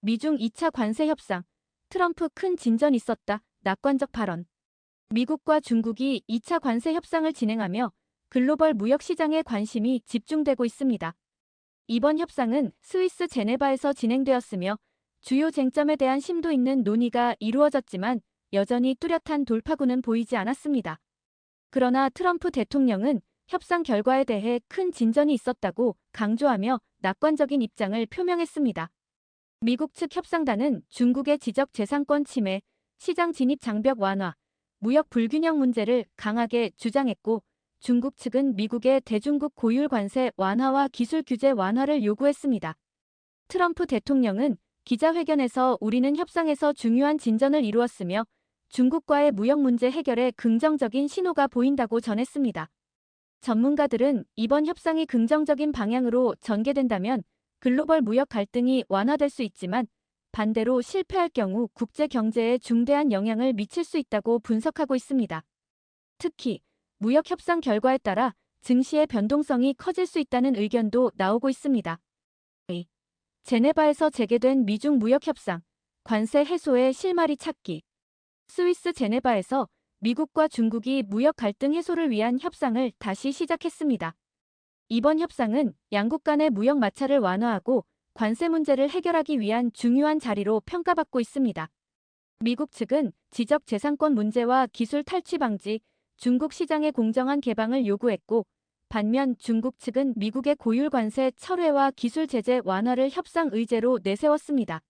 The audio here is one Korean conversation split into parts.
미중 2차 관세 협상. 트럼프 큰 진전 있었다. 낙관적 발언. 미국과 중국이 2차 관세 협상을 진행하며 글로벌 무역 시장에 관심이 집중되고 있습니다. 이번 협상은 스위스 제네바에서 진행되었으며 주요 쟁점에 대한 심도 있는 논의가 이루어졌지만 여전히 뚜렷한 돌파구는 보이지 않았습니다. 그러나 트럼프 대통령은 협상 결과에 대해 큰 진전이 있었다고 강조하며 낙관적인 입장을 표명했습니다. 미국 측 협상단은 중국의 지적 재산권 침해, 시장 진입 장벽 완화, 무역 불균형 문제를 강하게 주장했고 중국 측은 미국의 대중국 고율 관세 완화와 기술 규제 완화를 요구했습니다. 트럼프 대통령은 기자회견에서 우리는 협상에서 중요한 진전을 이루었으며 중국과의 무역 문제 해결에 긍정적인 신호가 보인다고 전했습니다. 전문가들은 이번 협상이 긍정적인 방향으로 전개된다면 글로벌 무역 갈등이 완화될 수 있지만 반대로 실패할 경우 국제 경제에 중대한 영향을 미칠 수 있다고 분석하고 있습니다. 특히 무역 협상 결과에 따라 증시의 변동성이 커질 수 있다는 의견도 나오고 있습니다. 제네바에서 재개된 미중 무역 협상, 관세 해소의 실마리 찾기. 스위스 제네바에서 미국과 중국이 무역 갈등 해소를 위한 협상을 다시 시작했습니다. 이번 협상은 양국 간의 무역 마찰을 완화하고 관세 문제를 해결하기 위한 중요한 자리로 평가받고 있습니다. 미국 측은 지적 재산권 문제와 기술 탈취 방지, 중국 시장의 공정한 개방을 요구했고 반면 중국 측은 미국의 고율 관세 철회와 기술 제재 완화를 협상 의제로 내세웠습니다.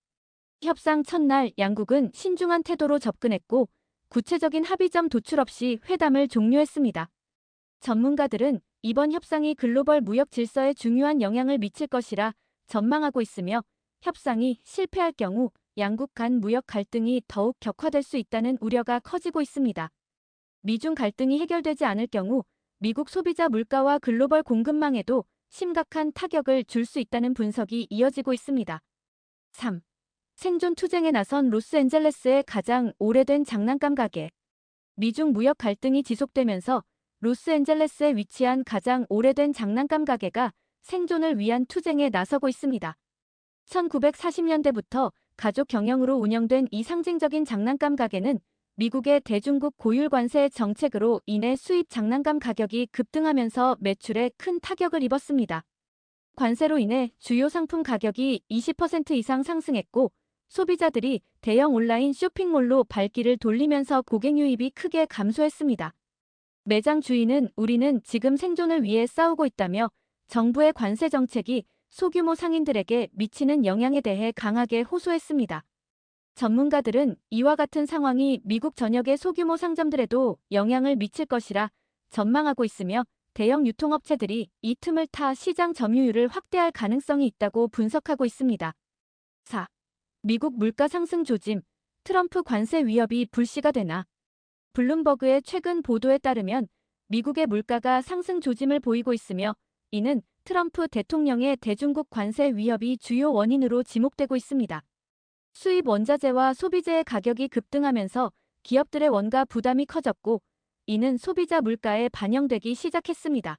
협상 첫날 양국은 신중한 태도로 접근했고 구체적인 합의점 도출 없이 회담을 종료했습니다. 전문가들은 이번 협상이 글로벌 무역 질서에 중요한 영향을 미칠 것이라 전망하고 있으며 협상이 실패할 경우 양국 간 무역 갈등이 더욱 격화될 수 있다는 우려가 커지고 있습니다. 미중 갈등이 해결되지 않을 경우 미국 소비자 물가와 글로벌 공급망에도 심각한 타격을 줄 수 있다는 분석이 이어지고 있습니다. 3. 생존 투쟁에 나선 로스앤젤레스의 가장 오래된 장난감 가게. 미중 무역 갈등이 지속되면서 로스앤젤레스에 위치한 가장 오래된 장난감 가게가 생존을 위한 투쟁에 나서고 있습니다. 1940년대부터 가족 경영으로 운영된 이 상징적인 장난감 가게는 미국의 대중국 고율 관세 정책으로 인해 수입 장난감 가격이 급등하면서 매출에 큰 타격을 입었습니다. 관세로 인해 주요 상품 가격이 20% 이상 상승했고 소비자들이 대형 온라인 쇼핑몰로 발길을 돌리면서 고객 유입이 크게 감소했습니다. 매장 주인은 우리는 지금 생존을 위해 싸우고 있다며 정부의 관세 정책이 소규모 상인들에게 미치는 영향에 대해 강하게 호소했습니다. 전문가들은 이와 같은 상황이 미국 전역의 소규모 상점들에도 영향을 미칠 것이라 전망하고 있으며 대형 유통업체들이 이 틈을 타 시장 점유율을 확대할 가능성이 있다고 분석하고 있습니다. 4. 미국 물가 상승 조짐, 트럼프 관세 위협이 불씨가 되나. 블룸버그의 최근 보도에 따르면 미국의 물가가 상승 조짐을 보이고 있으며 이는 트럼프 대통령의 대중국 관세 위협이 주요 원인으로 지목되고 있습니다. 수입 원자재와 소비재의 가격이 급등하면서 기업들의 원가 부담이 커졌고 이는 소비자 물가에 반영되기 시작했습니다.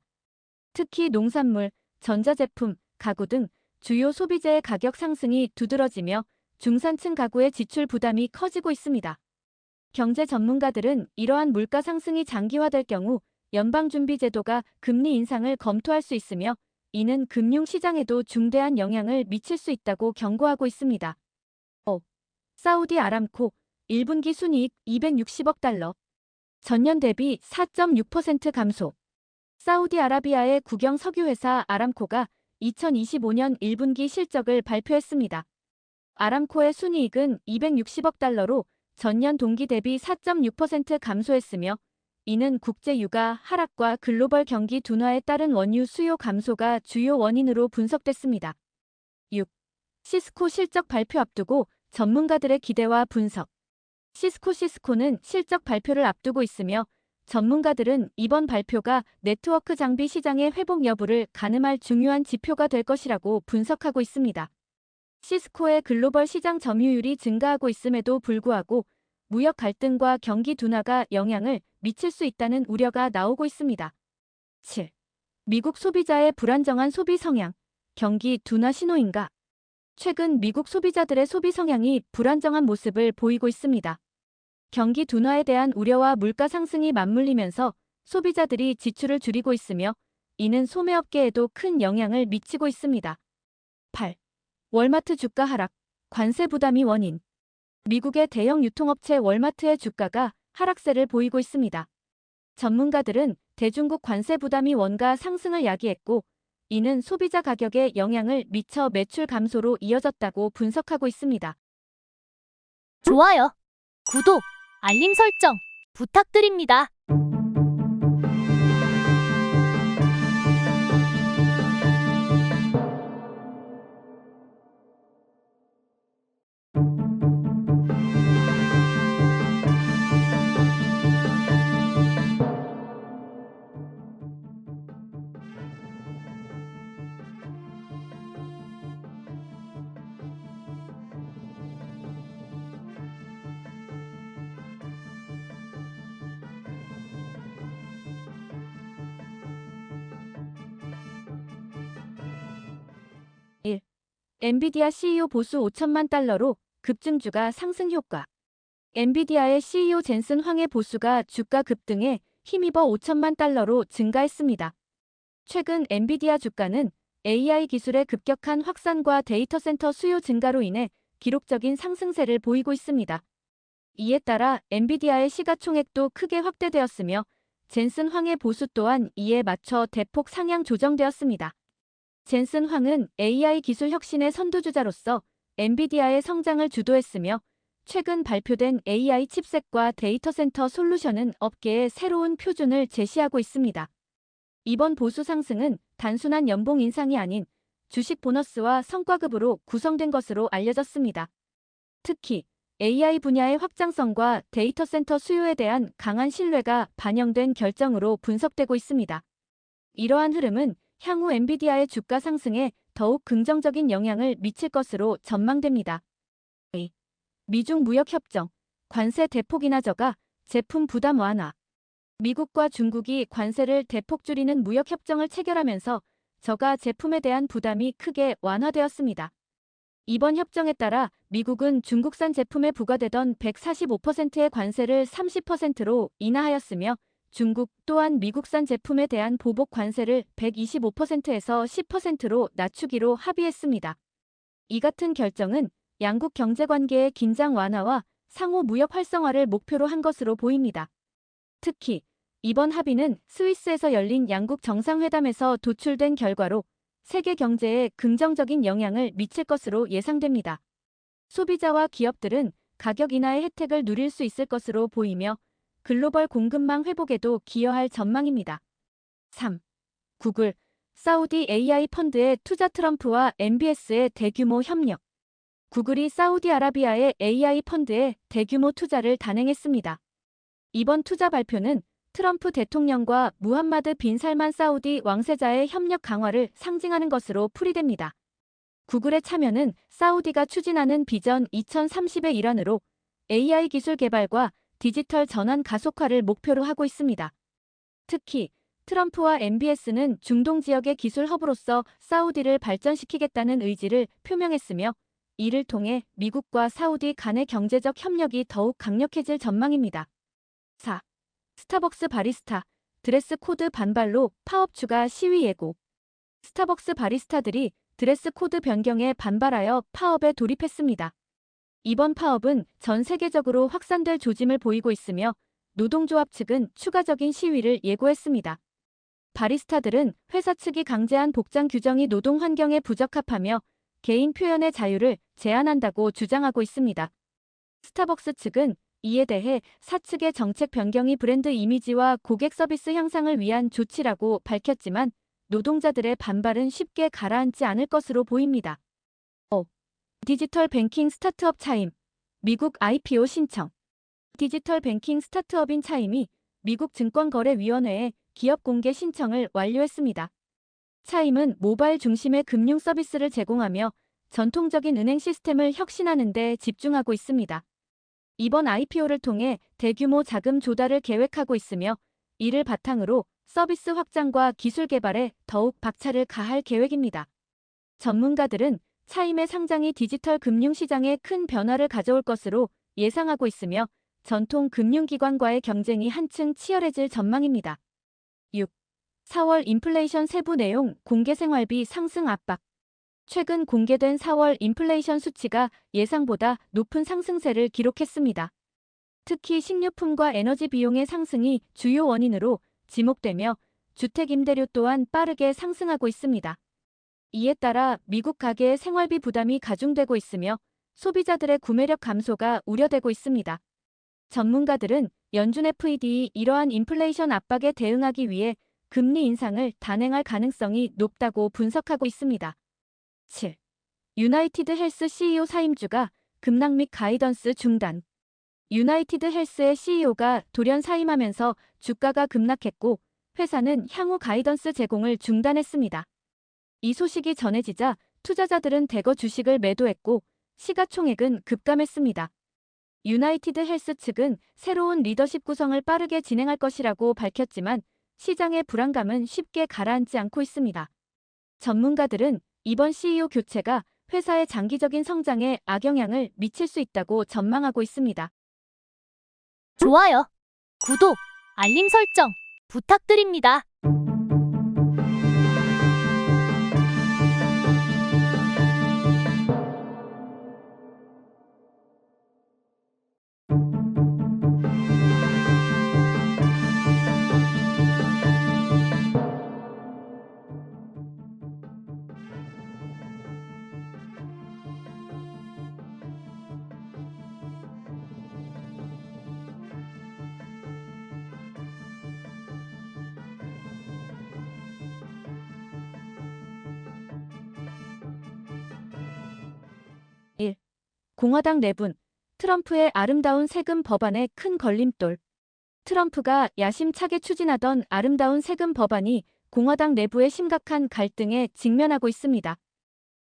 특히 농산물, 전자제품, 가구 등 주요 소비재의 가격 상승이 두드러지며 중산층 가구의 지출 부담이 커지고 있습니다. 경제 전문가들은 이러한 물가 상승이 장기화될 경우 연방준비제도가 금리 인상을 검토할 수 있으며 이는 금융시장에도 중대한 영향을 미칠 수 있다고 경고하고 있습니다. 사우디 아람코 1분기 순이익 260억 달러. 전년 대비 4.6% 감소. 사우디아라비아의 국영 석유회사 아람코가 2025년 1분기 실적을 발표했습니다. 아람코의 순이익은 260억 달러로 전년 동기 대비 4.6% 감소했으며 이는 국제 유가 하락과 글로벌 경기 둔화에 따른 원유 수요 감소가 주요 원인으로 분석됐습니다. 6. 시스코 실적 발표 앞두고 전문가들의 기대와 분석. 시스코는 실적 발표를 앞두고 있으며 전문가들은 이번 발표가 네트워크 장비 시장의 회복 여부를 가늠할 중요한 지표가 될 것이라고 분석하고 있습니다. 시스코의 글로벌 시장 점유율이 증가하고 있음에도 불구하고 무역 갈등과 경기 둔화가 영향을 미칠 수 있다는 우려가 나오고 있습니다. 7. 미국 소비자의 불안정한 소비 성향, 경기 둔화 신호인가? 최근 미국 소비자들의 소비 성향이 불안정한 모습을 보이고 있습니다. 경기 둔화에 대한 우려와 물가 상승이 맞물리면서 소비자들이 지출을 줄이고 있으며 이는 소매업계에도 큰 영향을 미치고 있습니다. 8. 월마트 주가 하락, 관세 부담이 원인. 미국의 대형 유통업체 월마트의 주가가 하락세를 보이고 있습니다. 전문가들은 대중국 관세 부담이 원가 상승을 야기했고 이는 소비자 가격에 영향을 미쳐 매출 감소로 이어졌다고 분석하고 있습니다. 좋아요, 구독, 알림 설정 부탁드립니다. 엔비디아 CEO 보수 5천만 달러로 급증주가 상승 효과. 엔비디아의 CEO 젠슨 황의 보수가 주가 급등에 힘입어 5천만 달러로 증가했습니다. 최근 엔비디아 주가는 AI 기술의 급격한 확산과 데이터 센터 수요 증가로 인해 기록적인 상승세를 보이고 있습니다. 이에 따라 엔비디아의 시가총액도 크게 확대되었으며 젠슨 황의 보수 또한 이에 맞춰 대폭 상향 조정되었습니다. 젠슨 황은 AI 기술 혁신의 선두주자로서 엔비디아의 성장을 주도했으며 최근 발표된 AI 칩셋과 데이터 센터 솔루션은 업계의 새로운 표준을 제시하고 있습니다. 이번 보수 상승은 단순한 연봉 인상이 아닌 주식 보너스와 성과급으로 구성된 것으로 알려졌습니다. 특히 AI 분야의 확장성과 데이터 센터 수요에 대한 강한 신뢰가 반영된 결정으로 분석되고 있습니다. 이러한 흐름은 향후 엔비디아의 주가 상승에 더욱 긍정적인 영향을 미칠 것으로 전망됩니다. 미중 무역협정, 관세 대폭 인하 저가, 제품 부담 완화. 미국과 중국이 관세를 대폭 줄이는 무역협정을 체결하면서 저가 제품에 대한 부담이 크게 완화되었습니다. 이번 협정에 따라 미국은 중국산 제품에 부과되던 145%의 관세를 30%로 인하하였으며 중국 또한 미국산 제품에 대한 보복 관세를 125%에서 10%로 낮추기로 합의했습니다. 이 같은 결정은 양국 경제관계의 긴장 완화와 상호 무역 활성화를 목표로 한 것으로 보입니다. 특히 이번 합의는 스위스에서 열린 양국 정상회담에서 도출된 결과로 세계 경제에 긍정적인 영향을 미칠 것으로 예상됩니다. 소비자와 기업들은 가격 인하의 혜택을 누릴 수 있을 것으로 보이며 글로벌 공급망 회복에도 기여할 전망입니다. 3. 구글, 사우디 AI 펀드의 투자. 트럼프와 MBS의 대규모 협력. 구글이 사우디아라비아의 AI 펀드에 대규모 투자를 단행했습니다. 이번 투자 발표는 트럼프 대통령과 무함마드 빈 살만 사우디 왕세자의 협력 강화를 상징하는 것으로 풀이됩니다. 구글의 참여는 사우디가 추진하는 비전 2030의 일환으로 AI 기술 개발과 디지털 전환 가속화를 목표로 하고 있습니다. 특히 트럼프와 MBS는 중동 지역의 기술 허브로서 사우디를 발전시키겠다는 의지를 표명했으며 이를 통해 미국과 사우디 간의 경제적 협력이 더욱 강력해질 전망입니다. 4. 스타벅스 바리스타, 드레스 코드 반발로 파업 추가 시위 예고. 스타벅스 바리스타들이 드레스 코드 변경에 반발하여 파업에 돌입했습니다. 이번 파업은 전 세계적으로 확산될 조짐을 보이고 있으며 노동조합 측은 추가적인 시위를 예고했습니다. 바리스타들은 회사 측이 강제한 복장 규정이 노동 환경에 부적합하며 개인 표현의 자유를 제한한다고 주장하고 있습니다. 스타벅스 측은 이에 대해 사측의 정책 변경이 브랜드 이미지와 고객 서비스 향상을 위한 조치라고 밝혔지만 노동자들의 반발은 쉽게 가라앉지 않을 것으로 보입니다. 5. 디지털 뱅킹 스타트업 차임, 미국 IPO 신청. 디지털 뱅킹 스타트업인 차임이 미국 증권거래위원회에 기업 공개 신청을 완료했습니다. 차임은 모바일 중심의 금융 서비스를 제공하며 전통적인 은행 시스템을 혁신하는 데 집중하고 있습니다. 이번 IPO를 통해 대규모 자금 조달을 계획하고 있으며 이를 바탕으로 서비스 확장과 기술 개발에 더욱 박차를 가할 계획입니다. 전문가들은 차임의 상장이 디지털 금융시장에 큰 변화를 가져올 것으로 예상하고 있으며 전통 금융기관과의 경쟁이 한층 치열해질 전망입니다. 6. 4월 인플레이션 세부 내용 공개 생활비 상승 압박. 최근 공개된 4월 인플레이션 수치가 예상보다 높은 상승세를 기록했습니다. 특히 식료품과 에너지 비용의 상승이 주요 원인으로 지목되며 주택 임대료 또한 빠르게 상승하고 있습니다. 이에 따라 미국 가계의 생활비 부담이 가중되고 있으며 소비자들의 구매력 감소가 우려되고 있습니다. 전문가들은 연준 FED이 이러한 인플레이션 압박에 대응하기 위해 금리 인상을 단행할 가능성이 높다고 분석하고 있습니다. 7. 유나이티드 헬스 CEO 사임주가 급락 및 가이던스 중단. 유나이티드 헬스의 CEO가 돌연 사임하면서 주가가 급락했고 회사는 향후 가이던스 제공을 중단했습니다. 이 소식이 전해지자 투자자들은 대거 주식을 매도했고 시가총액은 급감했습니다. 유나이티드 헬스 측은 새로운 리더십 구성을 빠르게 진행할 것이라고 밝혔지만 시장의 불안감은 쉽게 가라앉지 않고 있습니다. 전문가들은 이번 CEO 교체가 회사의 장기적인 성장에 악영향을 미칠 수 있다고 전망하고 있습니다. 좋아요, 구독, 알림 설정 부탁드립니다. 공화당 내분, 트럼프의 아름다운 세금 법안에 큰 걸림돌. 트럼프가 야심차게 추진하던 아름다운 세금 법안이 공화당 내부의 심각한 갈등에 직면하고 있습니다.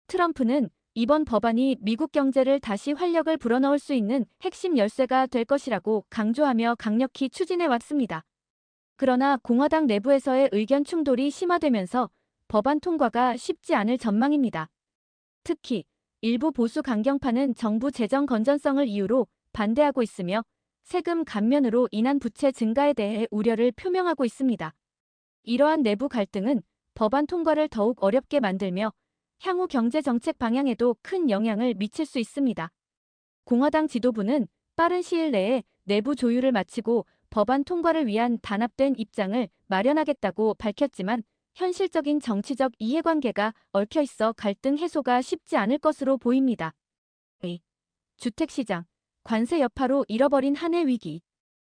트럼프는 이번 법안이 미국 경제를 다시 활력을 불어넣을 수 있는 핵심 열쇠가 될 것이라고 강조하며 강력히 추진해왔습니다. 그러나 공화당 내부에서의 의견 충돌이 심화되면서 법안 통과가 쉽지 않을 전망입니다. 특히 일부 보수 강경파는 정부 재정 건전성을 이유로 반대하고 있으며 세금 감면으로 인한 부채 증가에 대해 우려를 표명하고 있습니다. 이러한 내부 갈등은 법안 통과를 더욱 어렵게 만들며 향후 경제 정책 방향에도 큰 영향을 미칠 수 있습니다. 공화당 지도부는 빠른 시일 내에 내부 조율을 마치고 법안 통과를 위한 단합된 입장을 마련하겠다고 밝혔지만 현실적인 정치적 이해관계가 얽혀 있어 갈등 해소가 쉽지 않을 것으로 보입니다. 주택시장, 관세 여파로 잃어버린 한 해 위기.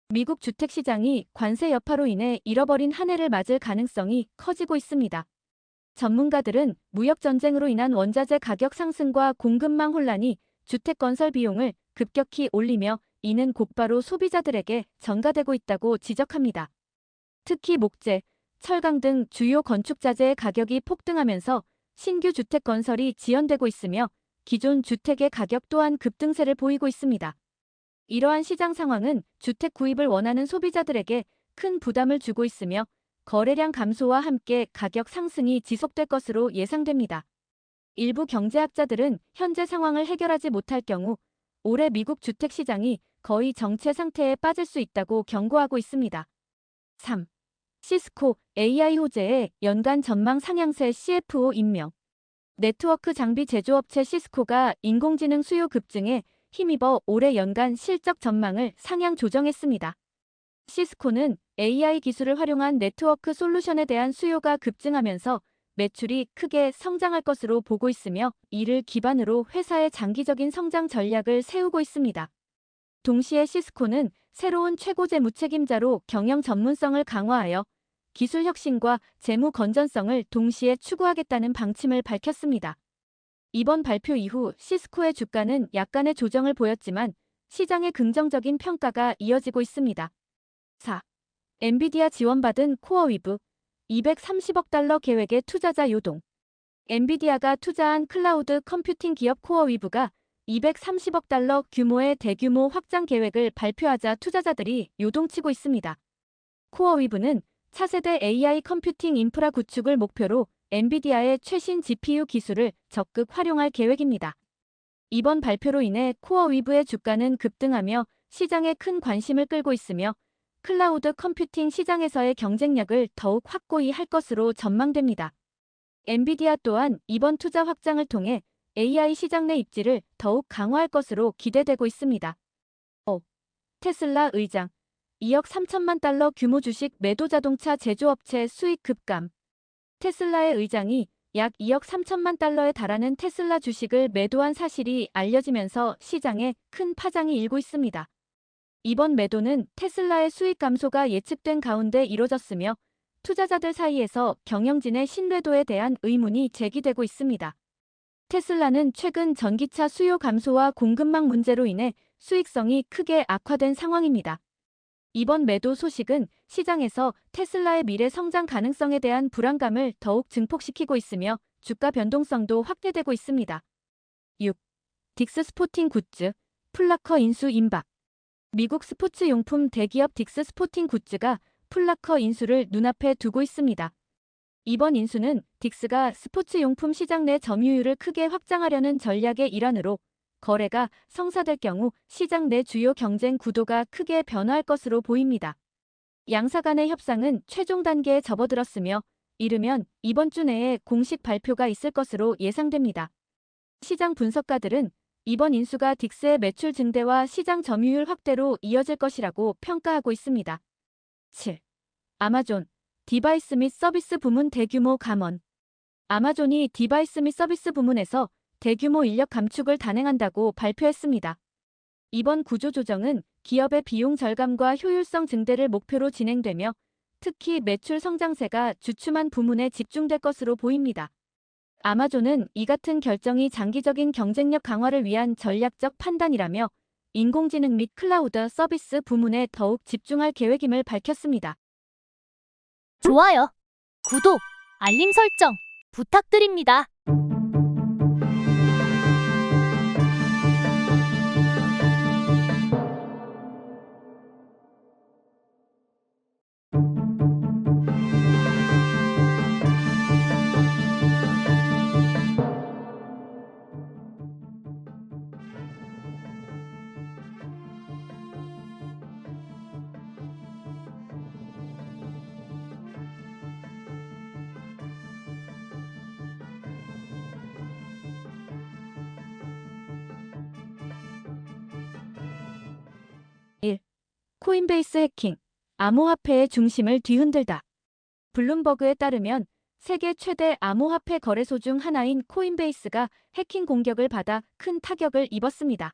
미국 주택시장이 관세 여파로 인해 잃어버린 한 해를 맞을 가능성이 커지고 있습니다. 전문가들은 무역 전쟁으로 인한 원자재 가격 상승과 공급망 혼란이 주택 건설 비용을 급격히 올리며 이는 곧바로 소비자들에게 전가되고 있다고 지적합니다. 특히 목재, 철강 등 주요 건축자재의 가격이 폭등하면서 신규 주택 건설이 지연되고 있으며 기존 주택의 가격 또한 급등세를 보이고 있습니다. 이러한 시장 상황은 주택 구입을 원하는 소비자들에게 큰 부담을 주고 있으며 거래량 감소와 함께 가격 상승이 지속될 것으로 예상됩니다. 일부 경제학자들은 현재 상황을 해결하지 못할 경우 올해 미국 주택 시장이 거의 정체 상태에 빠질 수 있다고 경고하고 있습니다. 3. 시스코, AI 호재의 연간 전망 상향세 CFO 임명. 네트워크 장비 제조업체 시스코가 인공지능 수요 급증에 힘입어 올해 연간 실적 전망을 상향 조정했습니다. 시스코는 AI 기술을 활용한 네트워크 솔루션에 대한 수요가 급증하면서 매출이 크게 성장할 것으로 보고 있으며 이를 기반으로 회사의 장기적인 성장 전략을 세우고 있습니다. 동시에 시스코는 새로운 최고 재무 책임자로 경영 전문성을 강화하여 기술 혁신과 재무 건전성을 동시에 추구하겠다는 방침을 밝혔습니다. 이번 발표 이후 시스코의 주가는 약간의 조정을 보였지만 시장의 긍정적인 평가가 이어지고 있습니다. 4. 엔비디아 지원받은 코어위브 230억 달러 계획의 투자자 요동. 엔비디아가 투자한 클라우드 컴퓨팅 기업 코어위브가 230억 달러 규모의 대규모 확장 계획을 발표하자 투자자들이 요동치고 있습니다. 코어위브는 차세대 AI 컴퓨팅 인프라 구축을 목표로 엔비디아의 최신 GPU 기술을 적극 활용할 계획입니다. 이번 발표로 인해 코어 위브의 주가는 급등하며 시장에 큰 관심을 끌고 있으며 클라우드 컴퓨팅 시장에서의 경쟁력을 더욱 확고히 할 것으로 전망됩니다. 엔비디아 또한 이번 투자 확장을 통해 AI 시장 내 입지를 더욱 강화할 것으로 기대되고 있습니다. 테슬라 의장 2억 3천만 달러 규모 주식 매도 자동차 제조업체 수익 급감. 테슬라의 의장이 약 2억 3천만 달러에 달하는 테슬라 주식을 매도한 사실이 알려지면서 시장에 큰 파장이 일고 있습니다. 이번 매도는 테슬라의 수익 감소가 예측된 가운데 이뤄졌으며 투자자들 사이에서 경영진의 신뢰도에 대한 의문이 제기되고 있습니다. 테슬라는 최근 전기차 수요 감소와 공급망 문제로 인해 수익성이 크게 악화된 상황입니다. 이번 매도 소식은 시장에서 테슬라의 미래 성장 가능성에 대한 불안감을 더욱 증폭시키고 있으며 주가 변동성도 확대되고 있습니다. 6. 딕스 스포팅 굿즈, 풀라커 인수 임박. 미국 스포츠 용품 대기업 딕스 스포팅 굿즈가 풀라커 인수를 눈앞에 두고 있습니다. 이번 인수는 딕스가 스포츠 용품 시장 내 점유율을 크게 확장하려는 전략의 일환으로 거래가 성사될 경우 시장 내 주요 경쟁 구도가 크게 변화할 것으로 보입니다. 양사 간의 협상은 최종 단계에 접어들었으며 이르면 이번 주 내에 공식 발표가 있을 것으로 예상됩니다. 시장 분석가들은 이번 인수가 딕스의 매출 증대와 시장 점유율 확대로 이어질 것이라고 평가하고 있습니다. 7. 아마존, 디바이스 및 서비스 부문 대규모 감원. 아마존이 디바이스 및 서비스 부문에서 대규모 인력 감축을 단행한다고 발표했습니다. 이번 구조조정은 기업의 비용 절감과 효율성 증대를 목표로 진행되며 특히 매출 성장세가 주춤한 부문에 집중될 것으로 보입니다. 아마존은 이 같은 결정이 장기적인 경쟁력 강화를 위한 전략적 판단이라며 인공지능 및 클라우드 서비스 부문에 더욱 집중할 계획임을 밝혔습니다. 좋아요, 구독, 알림 설정 부탁드립니다. 코인베이스 해킹, 암호화폐의 중심을 뒤흔들다. 블룸버그에 따르면 세계 최대 암호화폐 거래소 중 하나인 코인베이스가 해킹 공격을 받아 큰 타격을 입었습니다.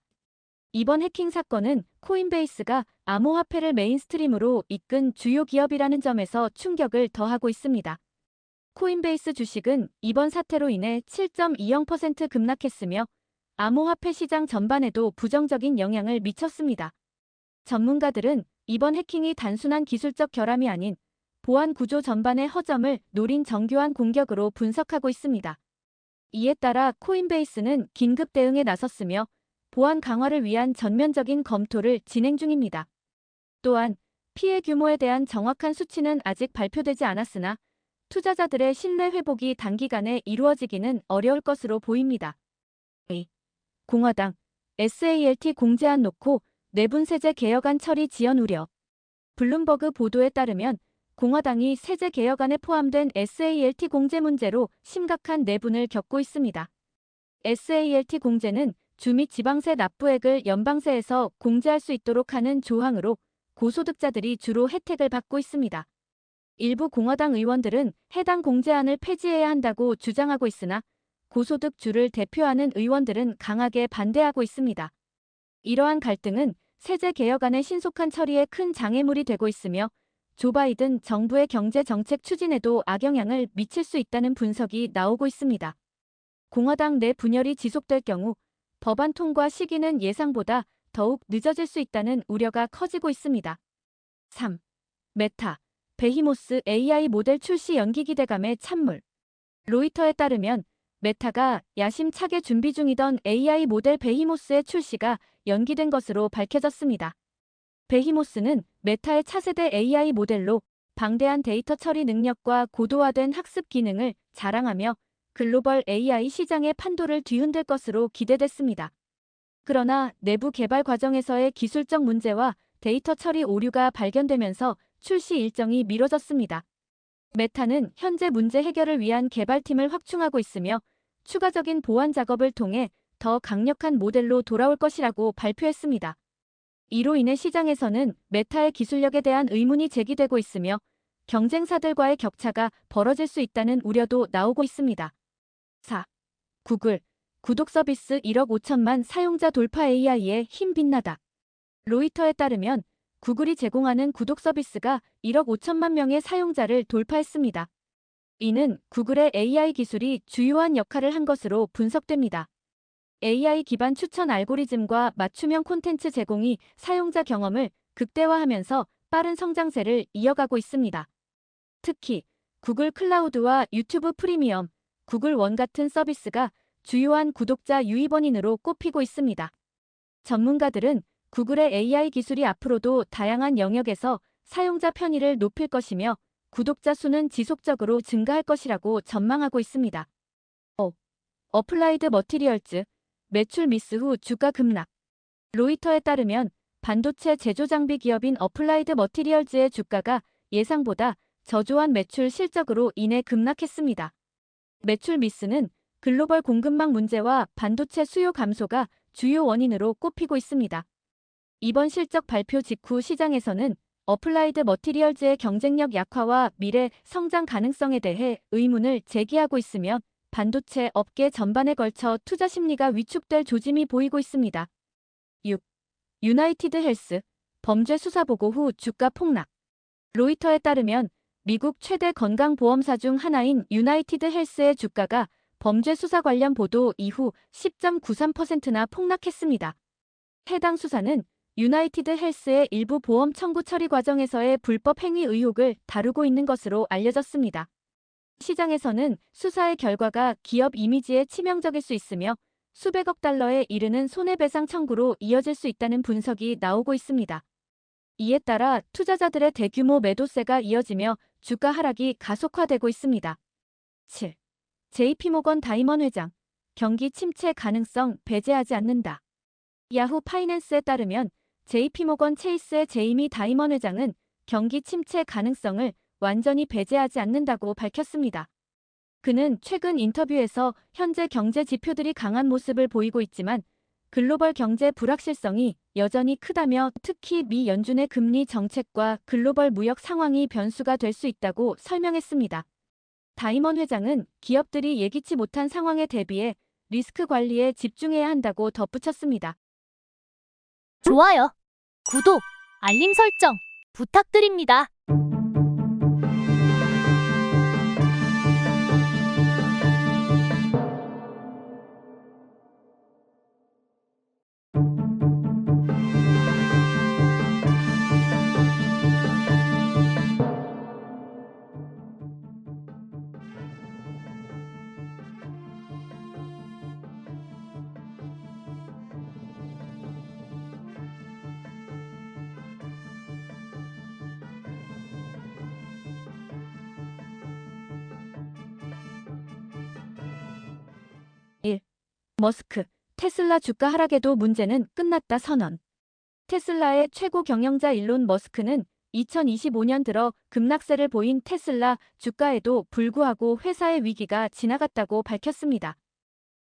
이번 해킹 사건은 코인베이스가 암호화폐를 메인스트림으로 이끈 주요 기업이라는 점에서 충격을 더하고 있습니다. 코인베이스 주식은 이번 사태로 인해 7.20% 급락했으며 암호화폐 시장 전반에도 부정적인 영향을 미쳤습니다. 전문가들은 이번 해킹이 단순한 기술적 결함이 아닌 보안 구조 전반의 허점을 노린 정교한 공격으로 분석하고 있습니다. 이에 따라 코인베이스는 긴급 대응에 나섰으며 보안 강화를 위한 전면적인 검토를 진행 중입니다. 또한 피해 규모에 대한 정확한 수치는 아직 발표되지 않았으나 투자자들의 신뢰 회복이 단기간에 이루어지기는 어려울 것으로 보입니다. 공화당, SALT 공제안 놓고 내분 세제 개혁안 처리 지연 우려. 블룸버그 보도에 따르면 공화당이 세제 개혁안에 포함된 SALT 공제 문제로 심각한 내분을 겪고 있습니다. SALT 공제는 주 및 지방세 납부액을 연방세에서 공제할 수 있도록 하는 조항으로 고소득자들이 주로 혜택을 받고 있습니다. 일부 공화당 의원들은 해당 공제안을 폐지해야 한다고 주장하고 있으나 고소득주를 대표하는 의원들은 강하게 반대하고 있습니다. 이러한 갈등은 세제 개혁안의 신속한 처리에 큰 장애물이 되고 있으며 조 바이든 정부의 경제 정책 추진에도 악영향을 미칠 수 있다는 분석이 나오고 있습니다. 공화당 내 분열이 지속될 경우 법안 통과 시기는 예상보다 더욱 늦어질 수 있다는 우려가 커지고 있습니다. 3. 메타, 베히모스 AI 모델 출시 연기 기대감의 찬물. 로이터에 따르면 메타가 야심차게 준비 중이던 AI 모델 베히모스의 출시가 연기된 것으로 밝혀졌습니다. 베히모스는 메타의 차세대 AI 모델로 방대한 데이터 처리 능력과 고도화된 학습 기능을 자랑하며 글로벌 AI 시장의 판도를 뒤흔들 것으로 기대됐습니다. 그러나 내부 개발 과정에서의 기술적 문제와 데이터 처리 오류가 발견되면서 출시 일정이 미뤄졌습니다. 메타는 현재 문제 해결을 위한 개발팀을 확충하고 있으며 추가적인 보완 작업을 통해 더 강력한 모델로 돌아올 것이라고 발표했습니다. 이로 인해 시장에서는 메타의 기술력에 대한 의문이 제기되고 있으며 경쟁사들과의 격차가 벌어질 수 있다는 우려도 나오고 있습니다. 4. 구글 구독 서비스 1억 5천만 사용자 돌파 AI에 힘 빛나다. 로이터에 따르면 구글이 제공하는 구독 서비스가 1억 5천만 명의 사용자를 돌파했습니다. 이는 구글의 AI 기술이 주요한 역할을 한 것으로 분석됩니다. AI 기반 추천 알고리즘과 맞춤형 콘텐츠 제공이 사용자 경험을 극대화하면서 빠른 성장세를 이어가고 있습니다. 특히 구글 클라우드와 유튜브 프리미엄, 구글 원 같은 서비스가 주요한 구독자 유입원인으로 꼽히고 있습니다. 전문가들은 구글의 AI 기술이 앞으로도 다양한 영역에서 사용자 편의를 높일 것이며 구독자 수는 지속적으로 증가할 것이라고 전망하고 있습니다. 어플라이드 머티리얼즈 매출 미스 후 주가 급락. 로이터에 따르면 반도체 제조 장비 기업인 어플라이드 머티리얼즈의 주가가 예상보다 저조한 매출 실적으로 인해 급락했습니다. 매출 미스는 글로벌 공급망 문제와 반도체 수요 감소가 주요 원인으로 꼽히고 있습니다. 이번 실적 발표 직후 시장에서는 어플라이드 머티리얼즈의 경쟁력 약화와 미래 성장 가능성에 대해 의문을 제기하고 있으며 반도체 업계 전반에 걸쳐 투자 심리가 위축될 조짐이 보이고 있습니다. 6. 유나이티드 헬스 범죄 수사 보고 후 주가 폭락. 로이터에 따르면 미국 최대 건강보험사 중 하나인 유나이티드 헬스의 주가가 범죄 수사 관련 보도 이후 10.93%나 폭락했습니다. 해당 수사는 유나이티드 헬스의 일부 보험 청구 처리 과정에서의 불법 행위 의혹을 다루고 있는 것으로 알려졌습니다. 시장에서는 수사의 결과가 기업 이미지에 치명적일 수 있으며 수백억 달러에 이르는 손해배상 청구로 이어질 수 있다는 분석이 나오고 있습니다. 이에 따라 투자자들의 대규모 매도세가 이어지며 주가 하락이 가속화되고 있습니다. 7. JP모건 다이먼 회장, 경기 침체 가능성 배제하지 않는다. 야후 파이낸스에 따르면 JP모건 체이스의 제이미 다이먼 회장은 경기 침체 가능성을 완전히 배제하지 않는다고 밝혔습니다. 그는 최근 인터뷰에서 현재 경제 지표들이 강한 모습을 보이고 있지만 글로벌 경제 불확실성이 여전히 크다며 특히 미 연준의 금리 정책과 글로벌 무역 상황이 변수가 될 수 있다고 설명했습니다. 다이먼 회장은 기업들이 예기치 못한 상황에 대비해 리스크 관리에 집중해야 한다고 덧붙였습니다. 좋아요, 구독, 알림 설정 부탁드립니다. 머스크, 테슬라 주가 하락에도 문제는 끝났다 선언. 테슬라의 최고 경영자 일론 머스크는 2025년 들어 급락세를 보인 테슬라 주가에도 불구하고 회사의 위기가 지나갔다고 밝혔습니다.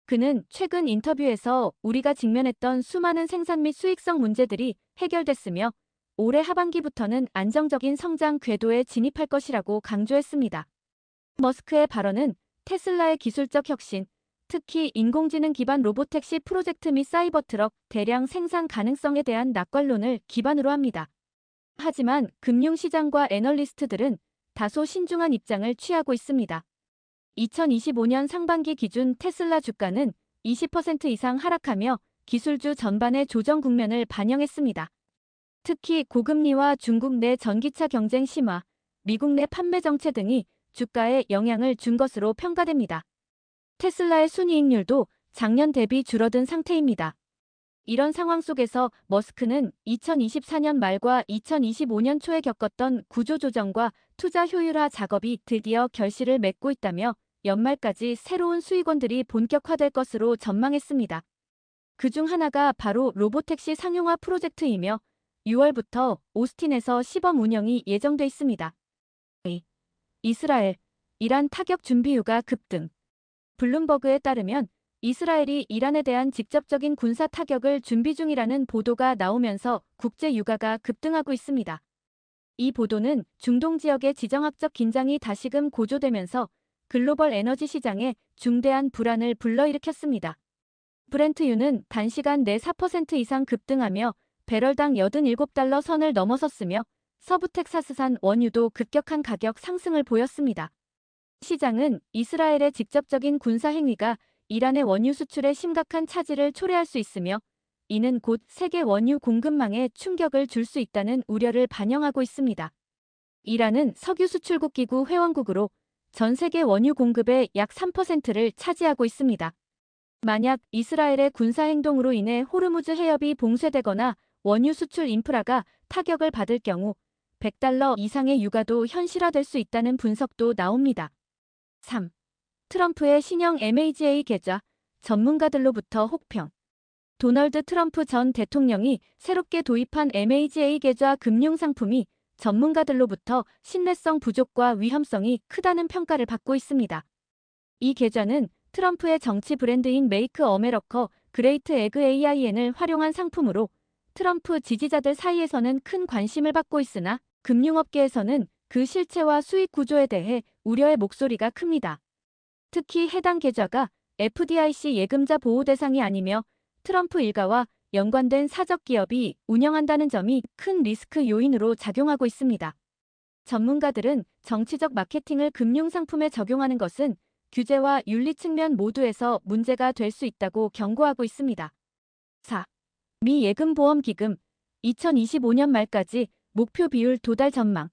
그는 최근 인터뷰에서 우리가 직면했던 수많은 생산 및 수익성 문제들이 해결됐으며 올해 하반기부터는 안정적인 성장 궤도에 진입할 것이라고 강조했습니다. 머스크의 발언은 테슬라의 기술적 혁신, 특히 인공지능 기반 로보택시 프로젝트 및 사이버 트럭 대량 생산 가능성에 대한 낙관론을 기반으로 합니다. 하지만 금융시장과 애널리스트들은 다소 신중한 입장을 취하고 있습니다. 2025년 상반기 기준 테슬라 주가는 20% 이상 하락하며 기술주 전반의 조정 국면을 반영했습니다. 특히 고금리와 중국 내 전기차 경쟁 심화, 미국 내 판매 정체 등이 주가에 영향을 준 것으로 평가됩니다. 테슬라의 순이익률도 작년 대비 줄어든 상태입니다. 이런 상황 속에서 머스크는 2024년 말과 2025년 초에 겪었던 구조조정과 투자 효율화 작업이 드디어 결실을 맺고 있다며 연말까지 새로운 수익원들이 본격화될 것으로 전망했습니다. 그중 하나가 바로 로보택시 상용화 프로젝트이며 6월부터 오스틴에서 시범 운영이 예정돼 있습니다. 이스라엘, 이란 타격 준비유가 급등. 블룸버그에 따르면 이스라엘이 이란에 대한 직접적인 군사 타격을 준비 중이라는 보도가 나오면서 국제 유가가 급등하고 있습니다. 이 보도는 중동 지역의 지정학적 긴장이 다시금 고조되면서 글로벌 에너지 시장에 중대한 불안을 불러일으켰습니다. 브렌트유는 단시간 내 4% 이상 급등하며 배럴당 87달러 선을 넘어섰으며 서부 텍사스산 원유도 급격한 가격 상승을 보였습니다. 시장은 이스라엘의 직접적인 군사 행위가 이란의 원유 수출에 심각한 차질을 초래할 수 있으며 이는 곧 세계 원유 공급망에 충격을 줄 수 있다는 우려를 반영하고 있습니다. 이란은 석유 수출국 기구 회원국으로 전 세계 원유 공급의 약 3%를 차지하고 있습니다. 만약 이스라엘의 군사 행동으로 인해 호르무즈 해협이 봉쇄되거나 원유 수출 인프라가 타격을 받을 경우 100달러 이상의 유가도 현실화될 수 있다는 분석도 나옵니다. 3. 트럼프의 신형 MAGA 계좌, 전문가들로부터 혹평. 도널드 트럼프 전 대통령이 새롭게 도입한 MAGA 계좌 금융상품이 전문가들로부터 신뢰성 부족과 위험성이 크다는 평가를 받고 있습니다. 이 계좌는 트럼프의 정치 브랜드인 메이크 어메러커 그레이트 에그 AIN을 활용한 상품으로 트럼프 지지자들 사이에서는 큰 관심을 받고 있으나 금융업계에서는 그 실체와 수익 구조에 대해 우려의 목소리가 큽니다. 특히 해당 계좌가 FDIC 예금자 보호 대상이 아니며 트럼프 일가와 연관된 사적 기업이 운영한다는 점이 큰 리스크 요인으로 작용하고 있습니다. 전문가들은 정치적 마케팅을 금융상품에 적용하는 것은 규제와 윤리 측면 모두에서 문제가 될 수 있다고 경고하고 있습니다. 4. 미 예금보험기금 2025년 말까지 목표 비율 도달 전망.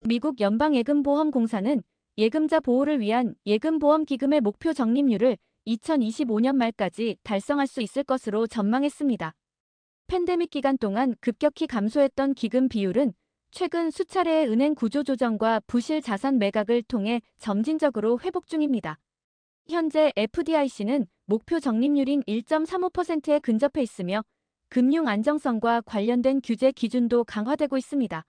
미국 연방예금보험공사는 예금자 보호를 위한 예금보험기금의 목표 적립률을 2025년 말까지 달성할 수 있을 것으로 전망했습니다. 팬데믹 기간 동안 급격히 감소했던 기금 비율은 최근 수차례의 은행 구조 조정과 부실 자산 매각을 통해 점진적으로 회복 중입니다. 현재 FDIC는 목표 적립률인 1.35%에 근접해 있으며 금융 안정성과 관련된 규제 기준도 강화되고 있습니다.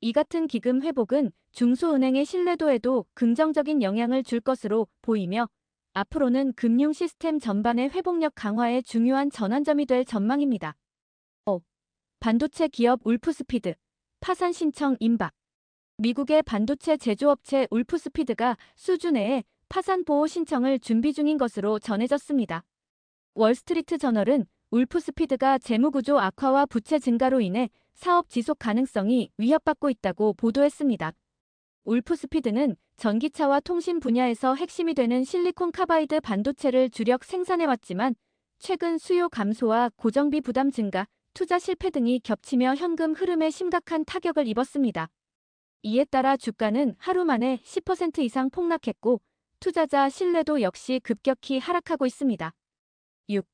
이 같은 기금 회복은 중소은행의 신뢰도에도 긍정적인 영향을 줄 것으로 보이며 앞으로는 금융 시스템 전반의 회복력 강화에 중요한 전환점이 될 전망입니다. 5. 반도체 기업 울프스피드 파산 신청 임박. 미국의 반도체 제조업체 울프스피드가 수주 내에 파산 보호 신청을 준비 중인 것으로 전해졌습니다. 월스트리트 저널은 울프스피드가 재무구조 악화와 부채 증가로 인해 사업 지속 가능성이 위협받고 있다고 보도했습니다. 울프스피드는 전기차와 통신 분야에서 핵심이 되는 실리콘 카바이드 반도체를 주력 생산해왔지만 최근 수요 감소와 고정비 부담 증가, 투자 실패 등이 겹치며 현금 흐름에 심각한 타격을 입었습니다. 이에 따라 주가는 하루 만에 10% 이상 폭락했고 투자자 신뢰도 역시 급격히 하락하고 있습니다. 6.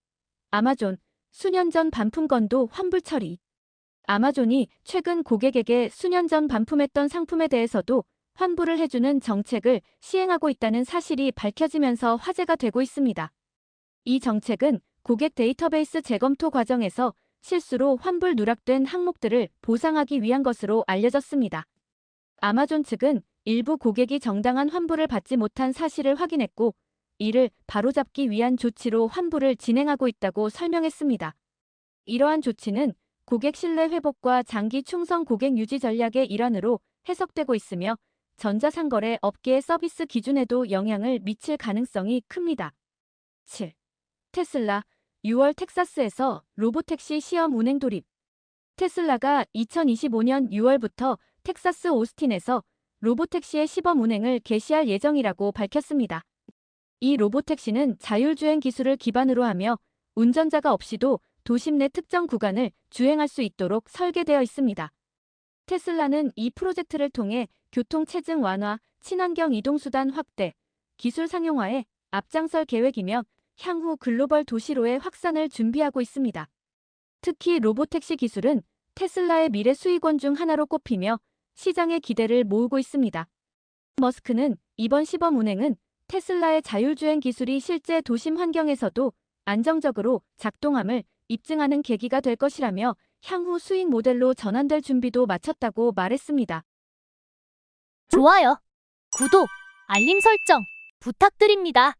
아마존, 수년 전 반품 건도 환불 처리. 아마존이 최근 고객에게 수년 전 반품했던 상품에 대해서도 환불을 해주는 정책을 시행하고 있다는 사실이 밝혀지면서 화제가 되고 있습니다. 이 정책은 고객 데이터베이스 재검토 과정에서 실수로 환불 누락된 항목들을 보상하기 위한 것으로 알려졌습니다. 아마존 측은 일부 고객이 정당한 환불을 받지 못한 사실을 확인했고 이를 바로잡기 위한 조치로 환불을 진행하고 있다고 설명했습니다. 이러한 조치는 고객 신뢰 회복과 장기 충성 고객 유지 전략의 일환으로 해석되고 있으며 전자상거래 업계의 서비스 기준에도 영향을 미칠 가능성이 큽니다. 7. 테슬라, 6월 텍사스에서 로보택시 시험 운행 돌입. 테슬라가 2025년 6월부터 텍사스 오스틴에서 로보택시의 시범 운행을 개시할 예정이라고 밝혔습니다. 이 로보택시는 자율주행 기술을 기반으로 하며 운전자가 없이도 도심 내 특정 구간을 주행할 수 있도록 설계되어 있습니다. 테슬라는 이 프로젝트를 통해 교통 체증 완화, 친환경 이동수단 확대, 기술 상용화에 앞장설 계획이며 향후 글로벌 도시로의 확산을 준비하고 있습니다. 특히 로보택시 기술은 테슬라의 미래 수익원 중 하나로 꼽히며 시장의 기대를 모으고 있습니다. 머스크는 이번 시범 운행은 테슬라의 자율주행 기술이 실제 도심 환경에서도 안정적으로 작동함을 입증하는 계기가 될 것이라며 향후 수익 모델로 전환될 준비도 마쳤다고 말했습니다. 좋아요, 구독, 알림 설정 부탁드립니다.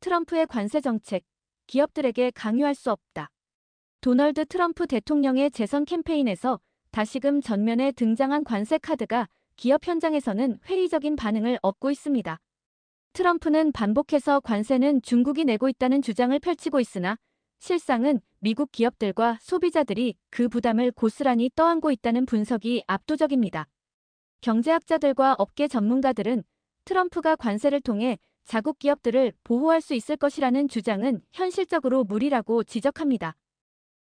트럼프의 관세 정책, 기업들에게 강요할 수 없다. 도널드 트럼프 대통령의 재선 캠페인에서 다시금 전면에 등장한 관세 카드가 기업 현장에서는 회의적인 반응을 얻고 있습니다. 트럼프는 반복해서 관세는 중국이 내고 있다는 주장을 펼치고 있으나 실상은 미국 기업들과 소비자들이 그 부담을 고스란히 떠안고 있다는 분석이 압도적입니다. 경제학자들과 업계 전문가들은 트럼프가 관세를 통해 자국 기업들을 보호할 수 있을 것이라는 주장은 현실적으로 무리라고 지적합니다.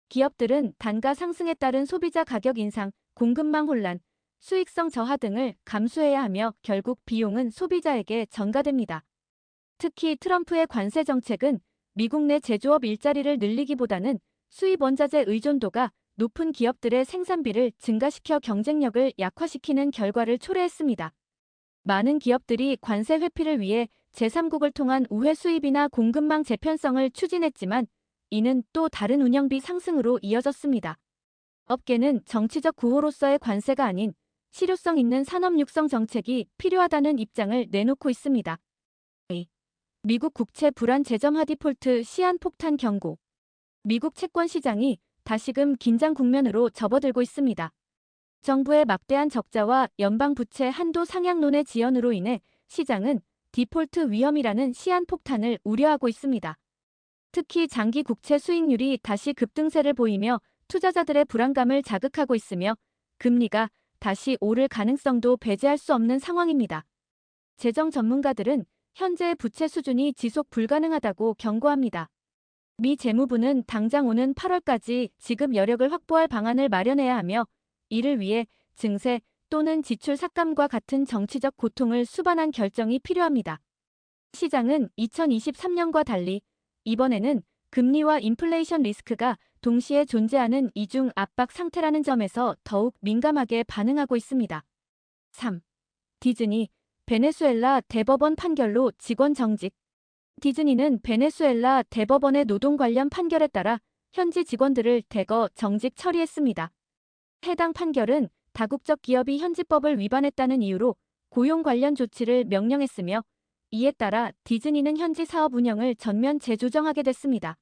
기업들은 단가 상승에 따른 소비자 가격 인상, 공급망 혼란, 수익성 저하 등을 감수해야 하며 결국 비용은 소비자에게 전가됩니다. 특히 트럼프의 관세 정책은 미국 내 제조업 일자리를 늘리기보다는 수입 원자재 의존도가 높은 기업들의 생산비를 증가시켜 경쟁력을 약화시키는 결과를 초래했습니다. 많은 기업들이 관세 회피를 위해 제3국을 통한 우회 수입이나 공급망 재편성을 추진했지만 이는 또 다른 운영비 상승으로 이어졌습니다. 업계는 정치적 구호로서의 관세가 아닌 실효성 있는 산업 육성 정책이 필요하다는 입장을 내놓고 있습니다. 미국 국채 불안 재점화 디폴트 시한 폭탄 경고. 미국 채권 시장이 다시금 긴장 국면으로 접어들고 있습니다. 정부의 막대한 적자와 연방 부채 한도 상향론의 지연으로 인해 시장은 디폴트 위험이라는 시한 폭탄을 우려하고 있습니다. 특히 장기 국채 수익률이 다시 급등세를 보이며 투자자들의 불안감을 자극하고 있으며 금리가 다시 오를 가능성도 배제할 수 없는 상황입니다. 재정 전문가들은 현재의 부채 수준이 지속 불가능하다고 경고합니다. 미 재무부는 당장 오는 8월까지 지급 여력을 확보할 방안을 마련해야 하며 이를 위해 증세 또는 지출 삭감과 같은 정치적 고통을 수반한 결정이 필요합니다. 시장은 2023년과 달리 이번에는 금리와 인플레이션 리스크가 동시에 존재하는 이중 압박 상태라는 점에서 더욱 민감하게 반응하고 있습니다. 3. 디즈니, 베네수엘라 대법원 판결로 직원 정직. 디즈니는 베네수엘라 대법원의 노동 관련 판결에 따라 현지 직원들을 대거 정직 처리했습니다. 해당 판결은 다국적 기업이 현지법을 위반했다는 이유로 고용 관련 조치를 명령했으며 이에 따라 디즈니는 현지 사업 운영을 전면 재조정하게 됐습니다.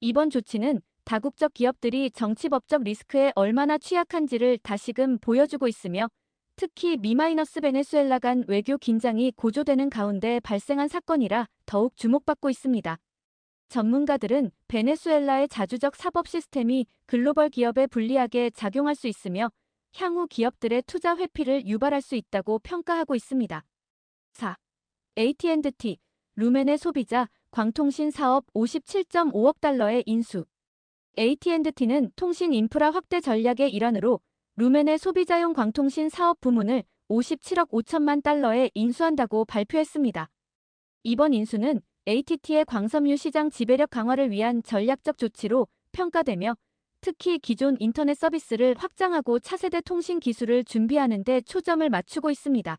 이번 조치는 다국적 기업들이 정치법적 리스크에 얼마나 취약한지를 다시금 보여주고 있으며 특히 미-베네수엘라 간 외교 긴장이 고조되는 가운데 발생한 사건이라 더욱 주목받고 있습니다. 전문가들은 베네수엘라의 자주적 사법 시스템이 글로벌 기업에 불리하게 작용할 수 있으며 향후 기업들의 투자 회피를 유발할 수 있다고 평가하고 있습니다. 4. AT&T, 루멘의 소비자, 광통신 사업 57.5억 달러의 인수. AT&T는 통신 인프라 확대 전략의 일환으로 루멘의 소비자용 광통신 사업 부문을 57억 5천만 달러에 인수한다고 발표했습니다. 이번 인수는 AT&T의 광섬유 시장 지배력 강화를 위한 전략적 조치로 평가되며 특히 기존 인터넷 서비스를 확장하고 차세대 통신 기술을 준비하는 데 초점을 맞추고 있습니다.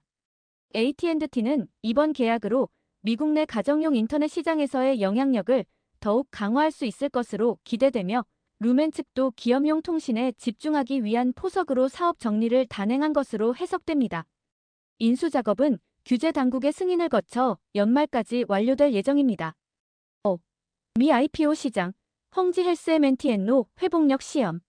AT&T는 이번 계약으로 미국 내 가정용 인터넷 시장에서의 영향력을 더욱 강화할 수 있을 것으로 기대되며 루멘 측도 기업용 통신에 집중하기 위한 포석으로 사업 정리를 단행한 것으로 해석됩니다. 인수 작업은 규제 당국의 승인을 거쳐 연말까지 완료될 예정입니다. 미 IPO 시장, 헝지 헬스MNTN로 회복력 시험.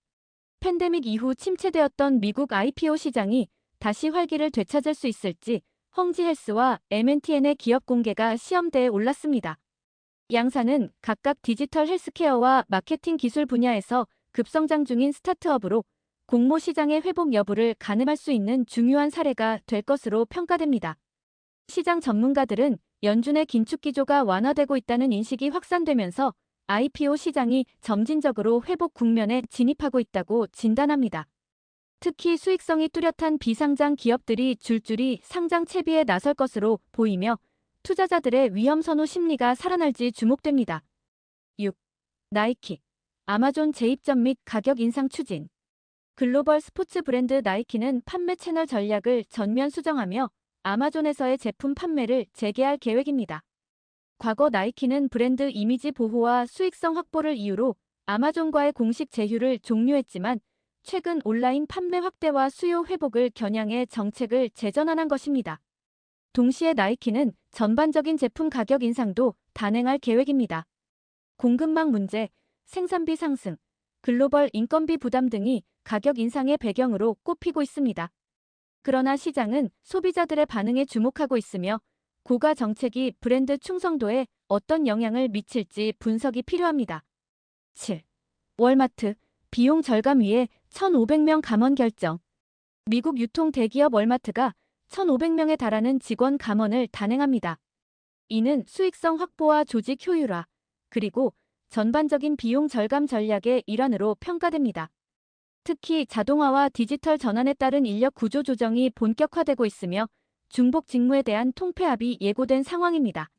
팬데믹 이후 침체되었던 미국 IPO 시장이 다시 활기를 되찾을 수 있을지 헝지헬스와 M&TN의 기업 공개가 시험대에 올랐습니다. 양사는 각각 디지털 헬스케어와 마케팅 기술 분야에서 급성장 중인 스타트업으로 공모 시장의 회복 여부를 가늠할 수 있는 중요한 사례가 될 것으로 평가됩니다. 시장 전문가들은 연준의 긴축 기조가 완화되고 있다는 인식이 확산되면서 IPO 시장이 점진적으로 회복 국면에 진입하고 있다고 진단합니다. 특히 수익성이 뚜렷한 비상장 기업들이 줄줄이 상장 채비에 나설 것으로 보이며 투자자들의 위험 선호 심리가 살아날지 주목됩니다. 6. 나이키, 아마존 재입점 및 가격 인상 추진. 글로벌 스포츠 브랜드 나이키는 판매 채널 전략을 전면 수정하며 아마존에서의 제품 판매를 재개할 계획입니다. 과거 나이키는 브랜드 이미지 보호와 수익성 확보를 이유로 아마존과의 공식 제휴를 종료했지만 최근 온라인 판매 확대와 수요 회복을 겨냥해 정책을 재전환한 것입니다. 동시에 나이키는 전반적인 제품 가격 인상도 단행할 계획입니다. 공급망 문제, 생산비 상승, 글로벌 인건비 부담 등이 가격 인상의 배경으로 꼽히고 있습니다. 그러나 시장은 소비자들의 반응에 주목하고 있으며 고가 정책이 브랜드 충성도에 어떤 영향을 미칠지 분석이 필요합니다. 7. 월마트, 비용 절감 위해 1,500명 감원 결정. 미국 유통 대기업 월마트가 1,500명에 달하는 직원 감원을 단행합니다. 이는 수익성 확보와 조직 효율화, 그리고 전반적인 비용 절감 전략의 일환으로 평가됩니다. 특히 자동화와 디지털 전환에 따른 인력 구조 조정이 본격화되고 있으며 중복 직무에 대한 통폐합이 예고된 상황입니다.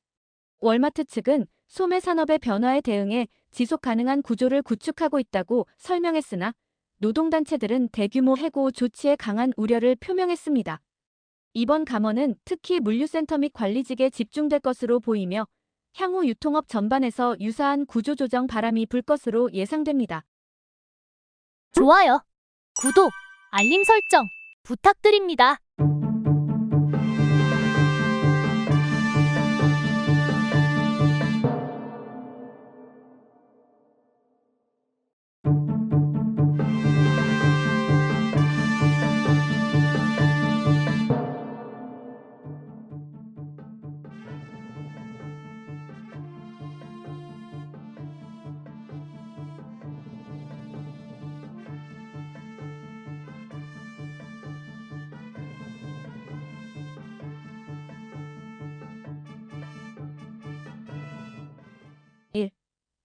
월마트 측은 소매 산업의 변화에 대응해 지속 가능한 구조를 구축하고 있다고 설명했으나 노동단체들은 대규모 해고 조치에 강한 우려를 표명했습니다. 이번 감원은 특히 물류센터 및 관리직에 집중될 것으로 보이며 향후 유통업 전반에서 유사한 구조조정 바람이 불 것으로 예상됩니다. 좋아요, 구독, 알림 설정 부탁드립니다.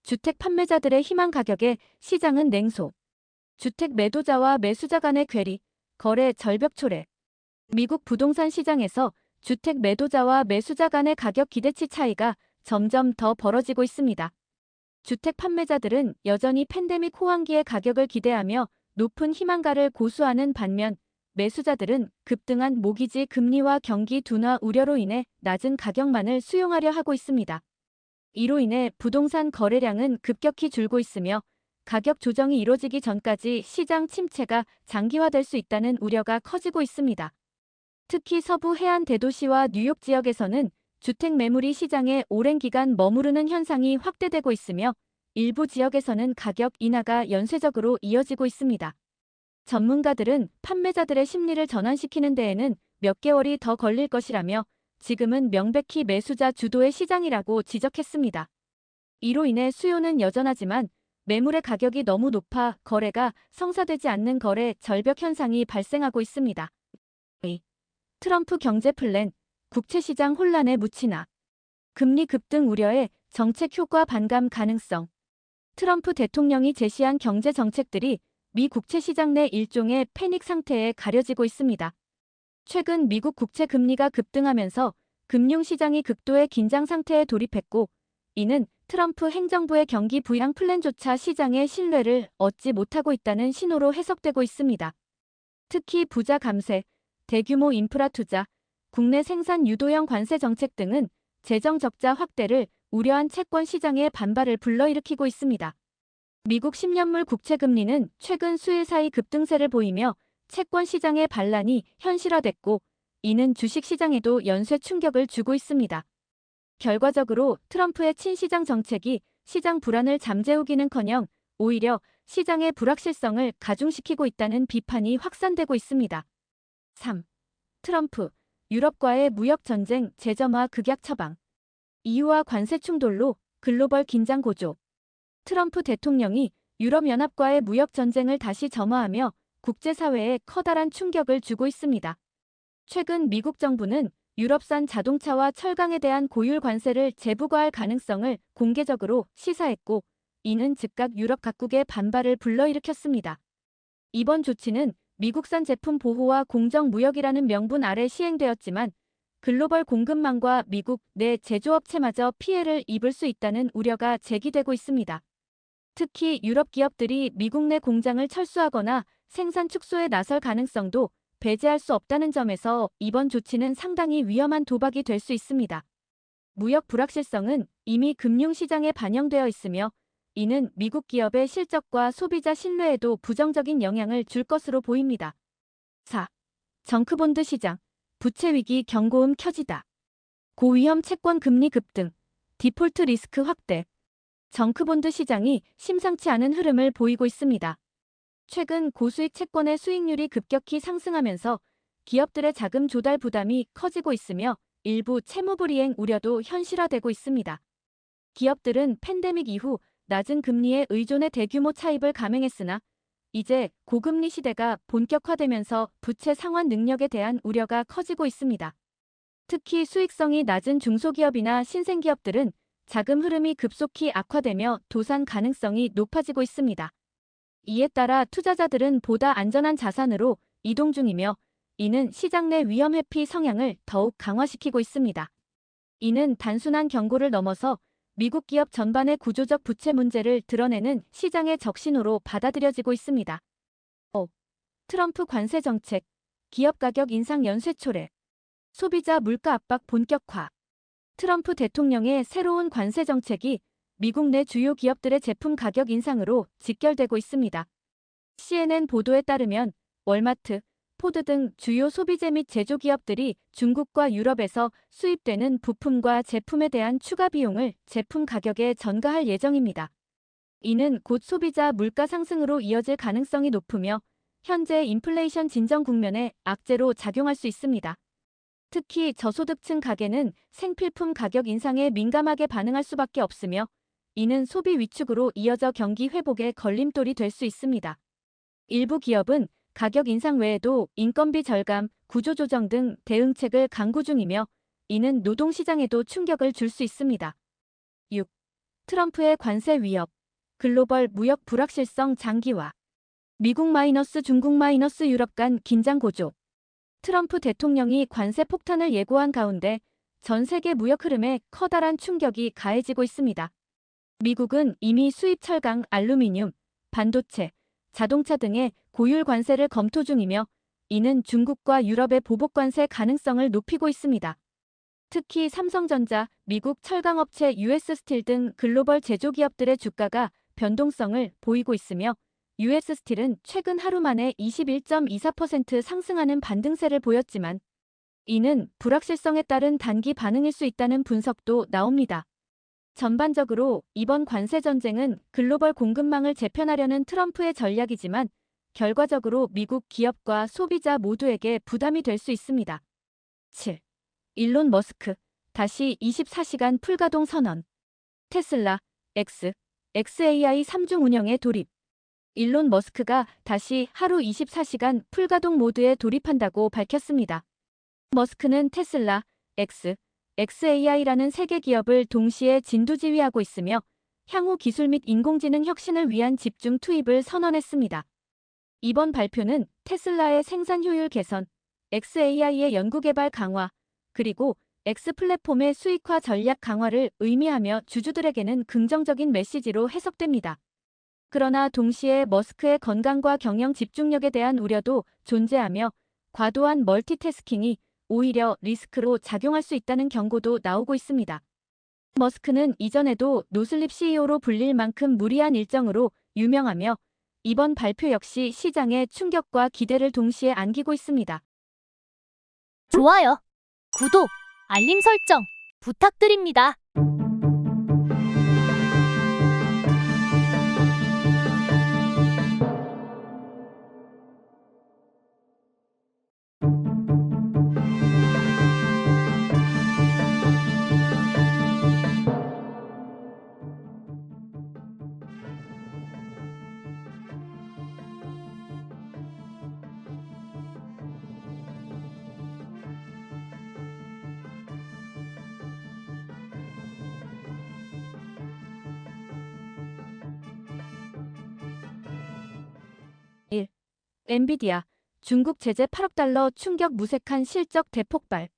주택 판매자들의 희망 가격에 시장은 냉소. 주택 매도자와 매수자 간의 괴리, 거래 절벽 초래. 미국 부동산 시장에서 주택 매도자와 매수자 간의 가격 기대치 차이가 점점 더 벌어지고 있습니다. 주택 판매자들은 여전히 팬데믹 호황기의 가격을 기대하며 높은 희망가를 고수하는 반면 매수자들은 급등한 모기지 금리와 경기 둔화 우려로 인해 낮은 가격만을 수용하려 하고 있습니다. 이로 인해 부동산 거래량은 급격히 줄고 있으며 가격 조정이 이뤄지기 전까지 시장 침체가 장기화될 수 있다는 우려가 커지고 있습니다. 특히 서부 해안 대도시와 뉴욕 지역에서는 주택 매물이 시장에 오랜 기간 머무르는 현상이 확대되고 있으며 일부 지역에서는 가격 인하가 연쇄적으로 이어지고 있습니다. 전문가들은 판매자들의 심리를 전환시키는 데에는 몇 개월이 더 걸릴 것이라며 지금은 명백히 매수자 주도의 시장이라고 지적했습니다. 이로 인해 수요는 여전하지만 매물의 가격이 너무 높아 거래가 성사되지 않는 거래 절벽 현상이 발생하고 있습니다. 트럼프 경제 플랜, 국채시장 혼란에 묻히나. 금리 급등 우려에 정책 효과 반감 가능성. 트럼프 대통령이 제시한 경제 정책들이 미 국채시장 내 일종의 패닉 상태에 가려지고 있습니다. 최근 미국 국채 금리가 급등하면서 금융시장이 극도의 긴장 상태에 돌입했고, 이는 트럼프 행정부의 경기 부양 플랜조차 시장의 신뢰를 얻지 못하고 있다는 신호로 해석되고 있습니다. 특히 부자 감세, 대규모 인프라 투자, 국내 생산 유도형 관세 정책 등은 재정 적자 확대를 우려한 채권 시장의 반발을 불러일으키고 있습니다. 미국 10년물 국채 금리는 최근 수일 사이 급등세를 보이며 채권 시장의 반란이 현실화됐고, 이는 주식 시장에도 연쇄 충격을 주고 있습니다. 결과적으로 트럼프의 친시장 정책이 시장 불안을 잠재우기는커녕 오히려 시장의 불확실성을 가중시키고 있다는 비판이 확산되고 있습니다. 3. 트럼프, 유럽과의 무역 전쟁 재점화 극약 처방. EU와 관세 충돌로 글로벌 긴장 고조. 트럼프 대통령이 유럽연합과의 무역 전쟁을 다시 점화하며 국제사회에 커다란 충격을 주고 있습니다. 최근 미국 정부는 유럽산 자동차와 철강에 대한 고율 관세를 재부과할 가능성을 공개적으로 시사했고, 이는 즉각 유럽 각국의 반발을 불러일으켰습니다. 이번 조치는 미국산 제품 보호와 공정 무역이라는 명분 아래 시행되었지만, 글로벌 공급망과 미국 내 제조업체마저 피해를 입을 수 있다는 우려가 제기되고 있습니다. 특히 유럽 기업들이 미국 내 공장을 철수하거나 생산 축소에 나설 가능성도 배제할 수 없다는 점에서 이번 조치는 상당히 위험한 도박이 될 수 있습니다. 무역 불확실성은 이미 금융시장에 반영되어 있으며, 이는 미국 기업의 실적과 소비자 신뢰에도 부정적인 영향을 줄 것으로 보입니다. 4. 정크본드 시장, 부채 위기 경고음 켜지다. 고위험 채권 금리 급등, 디폴트 리스크 확대. 정크본드 시장이 심상치 않은 흐름을 보이고 있습니다. 최근 고수익 채권의 수익률이 급격히 상승하면서 기업들의 자금 조달 부담이 커지고 있으며 일부 채무불이행 우려도 현실화되고 있습니다. 기업들은 팬데믹 이후 낮은 금리에 의존해 대규모 차입을 감행했으나 이제 고금리 시대가 본격화되면서 부채 상환 능력에 대한 우려가 커지고 있습니다. 특히 수익성이 낮은 중소기업이나 신생기업들은 자금 흐름이 급속히 악화되며 도산 가능성이 높아지고 있습니다. 이에 따라 투자자들은 보다 안전한 자산으로 이동 중이며, 이는 시장 내 위험 회피 성향을 더욱 강화시키고 있습니다. 이는 단순한 경고를 넘어서 미국 기업 전반의 구조적 부채 문제를 드러내는 시장의 적신호로 받아들여지고 있습니다. 5. 트럼프 관세 정책, 기업 가격 인상 연쇄 초래, 소비자 물가 압박 본격화. 트럼프 대통령의 새로운 관세 정책이 미국 내 주요 기업들의 제품 가격 인상으로 직결되고 있습니다. CNN 보도에 따르면 월마트, 포드 등 주요 소비재 및 제조기업들이 중국과 유럽에서 수입되는 부품과 제품에 대한 추가 비용을 제품 가격에 전가할 예정입니다. 이는 곧 소비자 물가 상승으로 이어질 가능성이 높으며 현재 인플레이션 진정 국면에 악재로 작용할 수 있습니다. 특히 저소득층 가게는 생필품 가격 인상에 민감하게 반응할 수밖에 없으며, 이는 소비 위축으로 이어져 경기 회복에 걸림돌이 될 수 있습니다. 일부 기업은 가격 인상 외에도 인건비 절감, 구조조정 등 대응책을 강구 중이며, 이는 노동시장에도 충격을 줄 수 있습니다. 6. 트럼프의 관세 위협, 글로벌 무역 불확실성 장기화. 미국 마이너스 중국 마이너스 유럽 간 긴장 고조. 트럼프 대통령이 관세 폭탄을 예고한 가운데 전 세계 무역 흐름에 커다란 충격이 가해지고 있습니다. 미국은 이미 수입 철강, 알루미늄, 반도체, 자동차 등의 고율 관세를 검토 중이며, 이는 중국과 유럽의 보복 관세 가능성을 높이고 있습니다. 특히 삼성전자, 미국 철강업체 US 스틸 등 글로벌 제조기업들의 주가가 변동성을 보이고 있으며, US 스틸은 최근 하루 만에 21.24% 상승하는 반등세를 보였지만, 이는 불확실성에 따른 단기 반응일 수 있다는 분석도 나옵니다. 전반적으로 이번 관세 전쟁은 글로벌 공급망을 재편하려는 트럼프의 전략이지만, 결과적으로 미국 기업과 소비자 모두에게 부담이 될 수 있습니다. 7. 일론 머스크, 다시 24시간 풀가동 선언. 테슬라, XAI 3중 운영에 돌입. 일론 머스크가 다시 하루 24시간 풀가동 모드에 돌입한다고 밝혔습니다. 머스크는 테슬라, XAI라는 세계 기업을 동시에 진두지휘하고 있으며, 향후 기술 및 인공지능 혁신을 위한 집중 투입을 선언했습니다. 이번 발표는 테슬라의 생산 효율 개선, XAI의 연구개발 강화, 그리고 X 플랫폼의 수익화 전략 강화를 의미하며 주주들에게는 긍정적인 메시지로 해석됩니다. 그러나 동시에 머스크의 건강과 경영 집중력에 대한 우려도 존재하며, 과도한 멀티태스킹이 오히려 리스크로 작용할 수 있다는 경고도 나오고 있습니다. 머스크는 이전에도 노슬립 CEO로 불릴 만큼 무리한 일정으로 유명하며, 이번 발표 역시 시장의 충격과 기대를 동시에 안기고 있습니다. 좋아요, 구독, 알림 설정 부탁드립니다. 엔비디아, 중국 제재 8억 달러 충격 무색한 실적 대폭발.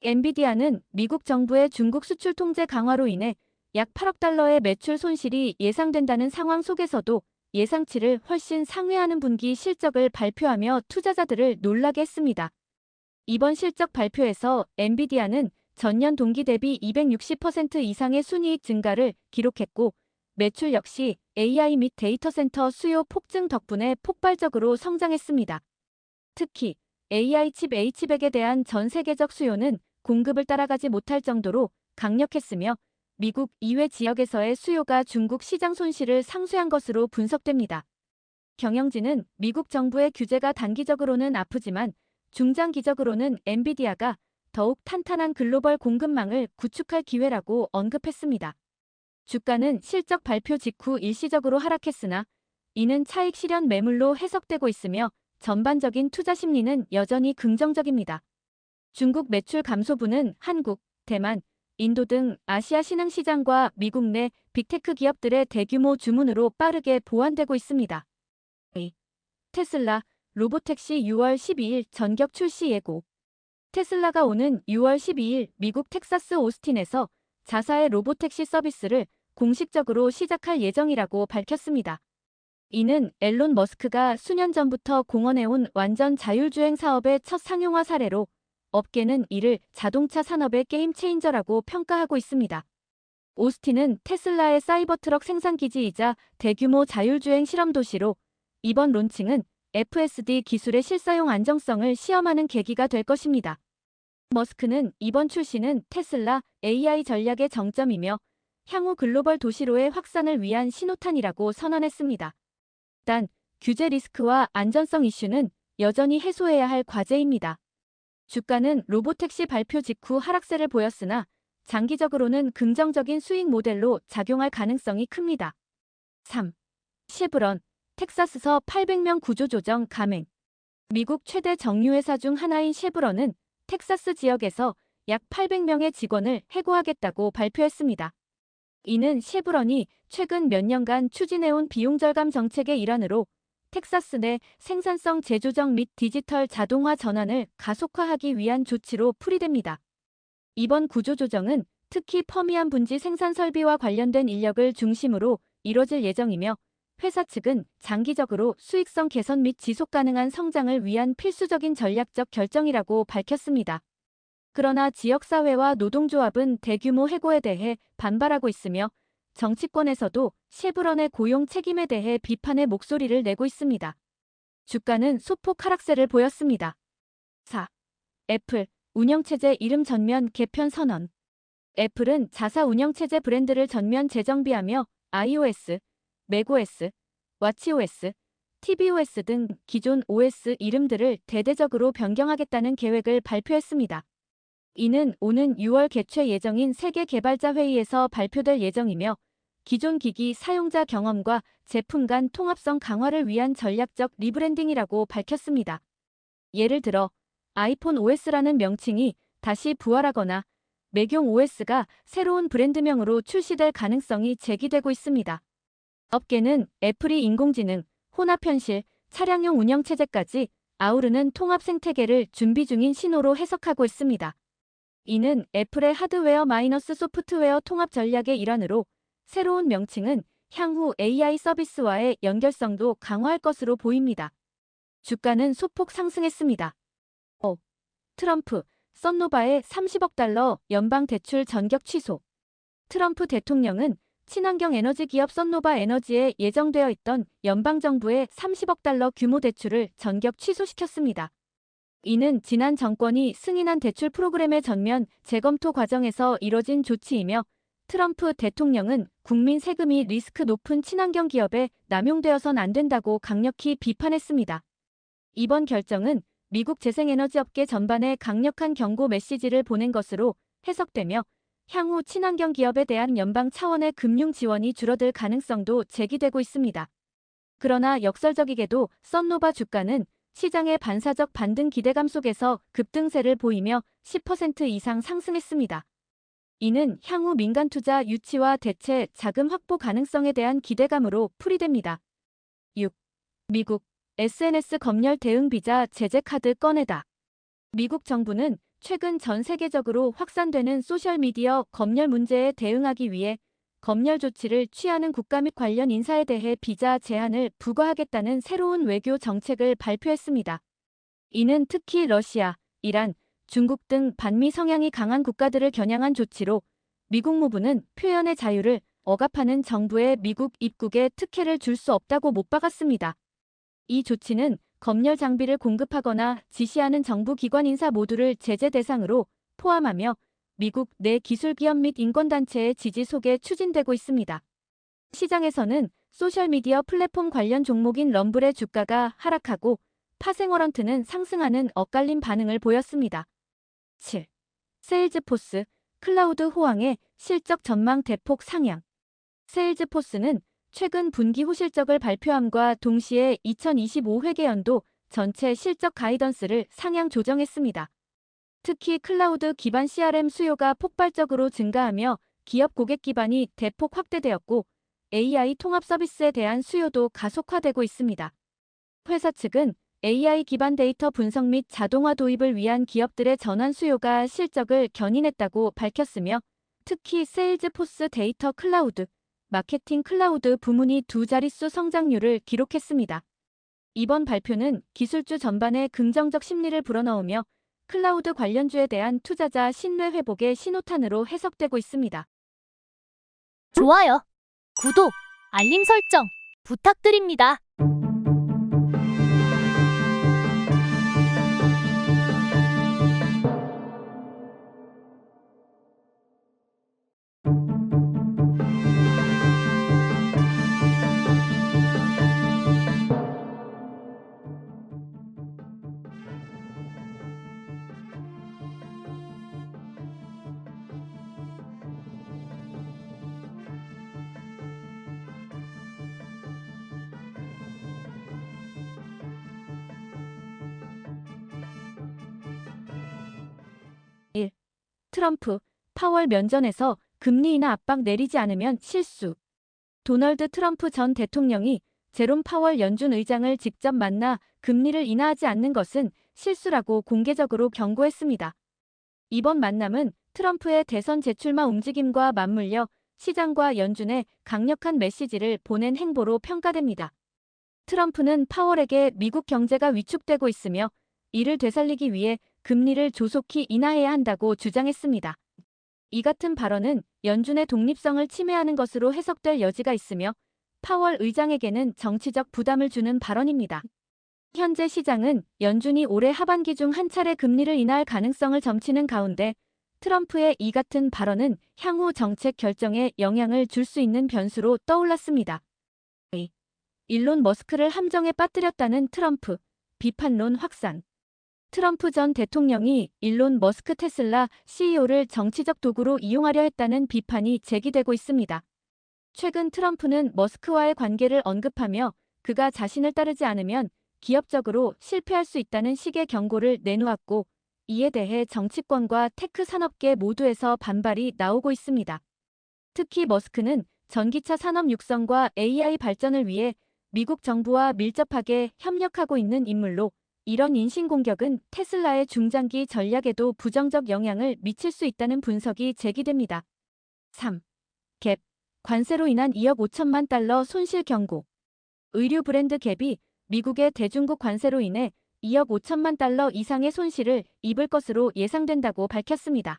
엔비디아는 미국 정부의 중국 수출 통제 강화로 인해 약 8억 달러의 매출 손실이 예상된다는 상황 속에서도 예상치를 훨씬 상회하는 분기 실적을 발표하며 투자자들을 놀라게 했습니다. 이번 실적 발표에서 엔비디아는 전년 동기 대비 260% 이상의 순이익 증가를 기록했고, 매출 역시 AI 및 데이터 센터 수요 폭증 덕분에 폭발적으로 성장했습니다. 특히 AI 칩 H백에 대한 전 세계적 수요는 공급을 따라가지 못할 정도로 강력했으며, 미국 이외 지역에서의 수요가 중국 시장 손실을 상쇄한 것으로 분석됩니다. 경영진은 미국 정부의 규제가 단기적으로는 아프지만 중장기적으로는 엔비디아가 더욱 탄탄한 글로벌 공급망을 구축할 기회라고 언급했습니다. 주가는 실적 발표 직후 일시적으로 하락했으나 이는 차익 실현 매물로 해석되고 있으며 전반적인 투자 심리는 여전히 긍정적입니다. 중국 매출 감소분은 한국, 대만, 인도 등 아시아 신흥시장과 미국 내 빅테크 기업들의 대규모 주문으로 빠르게 보완되고 있습니다. 테슬라, 로보택시 6월 12일 전격 출시 예고. 테슬라가 오는 6월 12일 미국 텍사스 오스틴에서 자사의 로보택시 서비스를 공식적으로 시작할 예정이라고 밝혔습니다. 이는 앨런 머스크가 수년 전부터 공언해온 완전 자율주행 사업의 첫 상용화 사례로 업계는 이를 자동차 산업의 게임 체인저라고 평가하고 있습니다. 오스틴은 테슬라의 사이버트럭 생산기지이자 대규모 자율주행 실험 도시로 이번 론칭은 FSD 기술의 실사용 안정성을 시험하는 계기가 될 것입니다. 머스크는 이번 출시는 테슬라 AI 전략의 정점이며 향후 글로벌 도시로의 확산을 위한 신호탄이라고 선언했습니다. 단, 규제 리스크와 안전성 이슈는 여전히 해소해야 할 과제입니다. 주가는 로보택시 발표 직후 하락세를 보였으나 장기적으로는 긍정적인 수익 모델로 작용할 가능성이 큽니다. 3. 쉐브론, 텍사스서 800명 구조조정 감행. 미국 최대 정유회사 중 하나인 쉐브론은 텍사스 지역에서 약 800명의 직원을 해고하겠다고 발표했습니다. 이는 쉐브론이 최근 몇 년간 추진해온 비용 절감 정책의 일환으로 텍사스 내 생산성 재조정 및 디지털 자동화 전환을 가속화하기 위한 조치로 풀이됩니다. 이번 구조조정은 특히 퍼미안 분지 생산 설비와 관련된 인력을 중심으로 이뤄질 예정이며 회사 측은 장기적으로 수익성 개선 및 지속 가능한 성장을 위한 필수적인 전략적 결정이라고 밝혔습니다. 그러나 지역사회와 노동조합은 대규모 해고에 대해 반발하고 있으며 정치권에서도 쉐브론의 고용 책임에 대해 비판의 목소리를 내고 있습니다. 주가는 소폭 하락세를 보였습니다. 4. 애플, 운영체제 이름 전면 개편 선언. 애플은 자사 운영체제 브랜드를 전면 재정비하며 iOS, macOS, watchOS, tvOS 등 기존 OS 이름들을 대대적으로 변경하겠다는 계획을 발표했습니다. 이는 오는 6월 개최 예정인 세계 개발자 회의에서 발표될 예정이며 기존 기기 사용자 경험과 제품 간 통합성 강화를 위한 전략적 리브랜딩이라고 밝혔습니다. 예를 들어 아이폰 OS라는 명칭이 다시 부활하거나 맥용 OS가 새로운 브랜드명으로 출시될 가능성이 제기되고 있습니다. 업계는 애플이 인공지능, 혼합현실, 차량용 운영체제까지 아우르는 통합 생태계를 준비 중인 신호로 해석하고 있습니다. 이는 애플의 하드웨어 마이너스 소프트웨어 통합 전략의 일환으로 새로운 명칭은 향후 AI 서비스와의 연결성도 강화할 것으로 보입니다. 주가는 소폭 상승했습니다. 트럼프, 썬노바의 30억 달러 연방 대출 전격 취소. 트럼프 대통령은 친환경 에너지 기업 썬노바 에너지에 예정되어 있던 연방정부의 30억 달러 규모 대출을 전격 취소시켰습니다. 이는 지난 정권이 승인한 대출 프로그램의 전면 재검토 과정에서 이뤄진 조치이며 트럼프 대통령은 국민 세금이 리스크 높은 친환경 기업에 남용되어선 안 된다고 강력히 비판했습니다. 이번 결정은 미국 재생에너지업계 전반에 강력한 경고 메시지를 보낸 것으로 해석되며 향후 친환경 기업에 대한 연방 차원의 금융 지원이 줄어들 가능성도 제기되고 있습니다. 그러나 역설적이게도 썬노바 주가는 시장의 반사적 반등 기대감 속에서 급등세를 보이며 10% 이상 상승했습니다. 이는 향후 민간 투자 유치와 대체 자금 확보 가능성에 대한 기대감으로 풀이됩니다. 6. 미국 SNS 검열 대응 비자 제재 카드 꺼내다. 미국 정부는 최근 전 세계적으로 확산되는 소셜미디어 검열 문제에 대응하기 위해 검열 조치를 취하는 국가 및 관련 인사에 대해 비자 제한을 부과하겠다는 새로운 외교 정책을 발표했습니다. 이는 특히 러시아, 이란, 중국 등 반미 성향이 강한 국가들을 겨냥한 조치로 미국 무부는 표현의 자유를 억압하는 정부의 미국 입국에 특혜를 줄 수 없다고 못 박았습니다. 이 조치는 검열 장비를 공급하거나 지시하는 정부 기관 인사 모두를 제재 대상으로 포함하며 미국 내 기술기업 및 인권단체의 지지 속에 추진되고 있습니다. 시장에서는 소셜미디어 플랫폼 관련 종목인 럼블의 주가가 하락하고 파생워런트는 상승하는 엇갈린 반응을 보였습니다. 7. 세일즈포스, 클라우드 호황의 실적 전망 대폭 상향. 세일즈포스는 최근 분기 후 실적을 발표함과 동시에 2025 회계연도 전체 실적 가이던스를 상향 조정했습니다. 특히 클라우드 기반 CRM 수요가 폭발적으로 증가하며 기업 고객 기반이 대폭 확대되었고 AI 통합 서비스에 대한 수요도 가속화되고 있습니다. 회사 측은 AI 기반 데이터 분석 및 자동화 도입을 위한 기업들의 전환 수요가 실적을 견인했다고 밝혔으며 특히 세일즈포스 데이터 클라우드, 마케팅 클라우드 부문이 두 자릿수 성장률을 기록했습니다. 이번 발표는 기술주 전반에 긍정적 심리를 불어넣으며 클라우드 관련주에 대한 투자자 신뢰 회복의 신호탄으로 해석되고 있습니다. 좋아요, 구독, 알림 설정 부탁드립니다. 트럼프, 파월 면전에서 금리 인하 압박 내리지 않으면 실수. 도널드 트럼프 전 대통령이 제롬 파월 연준 의장을 직접 만나 금리를 인하하지 않는 것은 실수라고 공개적으로 경고했습니다. 이번 만남은 트럼프의 대선 재출마 움직임과 맞물려 시장과 연준에 강력한 메시지를 보낸 행보로 평가됩니다. 트럼프는 파월에게 미국 경제가 위축되고 있으며 이를 되살리기 위해 금리를 조속히 인하해야 한다고 주장했습니다. 이 같은 발언은 연준의 독립성을 침해하는 것으로 해석될 여지가 있으며 파월 의장에게는 정치적 부담을 주는 발언입니다. 현재 시장은 연준이 올해 하반기 중 한 차례 금리를 인하할 가능성을 점치는 가운데 트럼프의 이 같은 발언은 향후 정책 결정에 영향을 줄 수 있는 변수로 떠올랐습니다. 일론 머스크를 함정에 빠뜨렸다는 트럼프, 비판론 확산. 트럼프 전 대통령이 일론 머스크 테슬라 CEO를 정치적 도구로 이용하려 했다는 비판이 제기되고 있습니다. 최근 트럼프는 머스크와의 관계를 언급하며 그가 자신을 따르지 않으면 기업적으로 실패할 수 있다는 식의 경고를 내놓았고 이에 대해 정치권과 테크 산업계 모두에서 반발이 나오고 있습니다. 특히 머스크는 전기차 산업 육성과 AI 발전을 위해 미국 정부와 밀접하게 협력하고 있는 인물로 이런 인신공격은 테슬라의 중장기 전략에도 부정적 영향을 미칠 수 있다는 분석이 제기됩니다. 3. 갭. 관세로 인한 2억 5천만 달러 손실 경고. 의류 브랜드 갭이 미국의 대중국 관세로 인해 2억 5천만 달러 이상의 손실을 입을 것으로 예상된다고 밝혔습니다.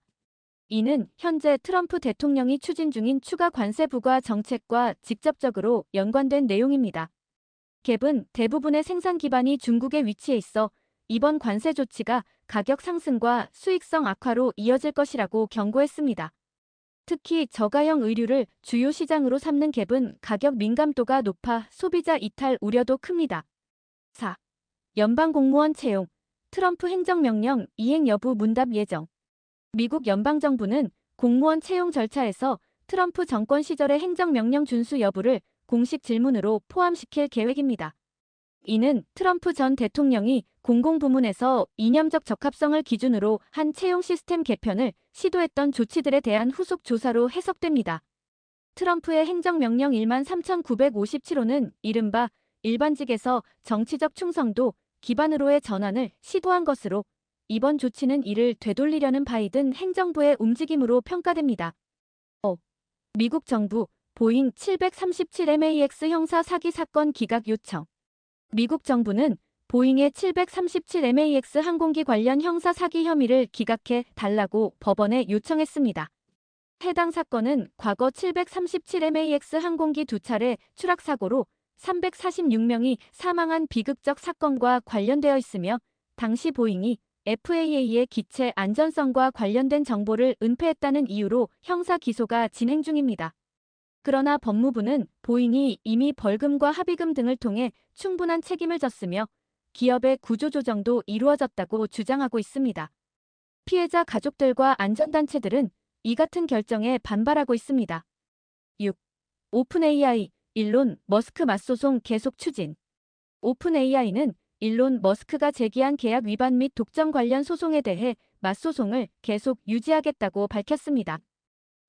이는 현재 트럼프 대통령이 추진 중인 추가 관세 부과 정책과 직접적으로 연관된 내용입니다. 갭은 대부분의 생산 기반이 중국에 위치해 있어 이번 관세 조치가 가격 상승과 수익성 악화로 이어질 것이라고 경고했습니다. 특히 저가형 의류를 주요 시장으로 삼는 갭은 가격 민감도가 높아 소비자 이탈 우려도 큽니다. 4. 연방 공무원 채용. 트럼프 행정명령 이행 여부 문답 예정. 미국 연방정부는 공무원 채용 절차에서 트럼프 정권 시절의 행정명령 준수 여부를 공식 질문으로 포함시킬 계획입니다. 이는 트럼프 전 대통령이 공공부문에서 이념적 적합성을 기준으로 한 채용 시스템 개편을 시도했던 조치들에 대한 후속 조사로 해석됩니다. 트럼프의 행정명령 13,957호는 이른바 일반직에서 정치적 충성도 기반으로의 전환을 시도한 것으로 이번 조치는 이를 되돌리려는 바이든 행정부의 움직임으로 평가됩니다. 미국 정부 보잉 737MAX 형사 사기 사건 기각 요청. 미국 정부는 보잉의 737MAX 항공기 관련 형사 사기 혐의를 기각해 달라고 법원에 요청했습니다. 해당 사건은 과거 737MAX 항공기 2차례 추락 사고로 346명이 사망한 비극적 사건과 관련되어 있으며 당시 보잉이 FAA의 기체 안전성과 관련된 정보를 은폐했다는 이유로 형사 기소가 진행 중입니다. 그러나 법무부는 보잉이 이미 벌금과 합의금 등을 통해 충분한 책임을 졌으며 기업의 구조조정도 이루어졌다고 주장하고 있습니다. 피해자 가족들과 안전단체들은 이 같은 결정에 반발하고 있습니다. 6. 오픈 AI, 일론 머스크 맞소송 계속 추진. 오픈 AI는 일론 머스크가 제기한 계약 위반 및 독점 관련 소송에 대해 맞소송을 계속 유지하겠다고 밝혔습니다.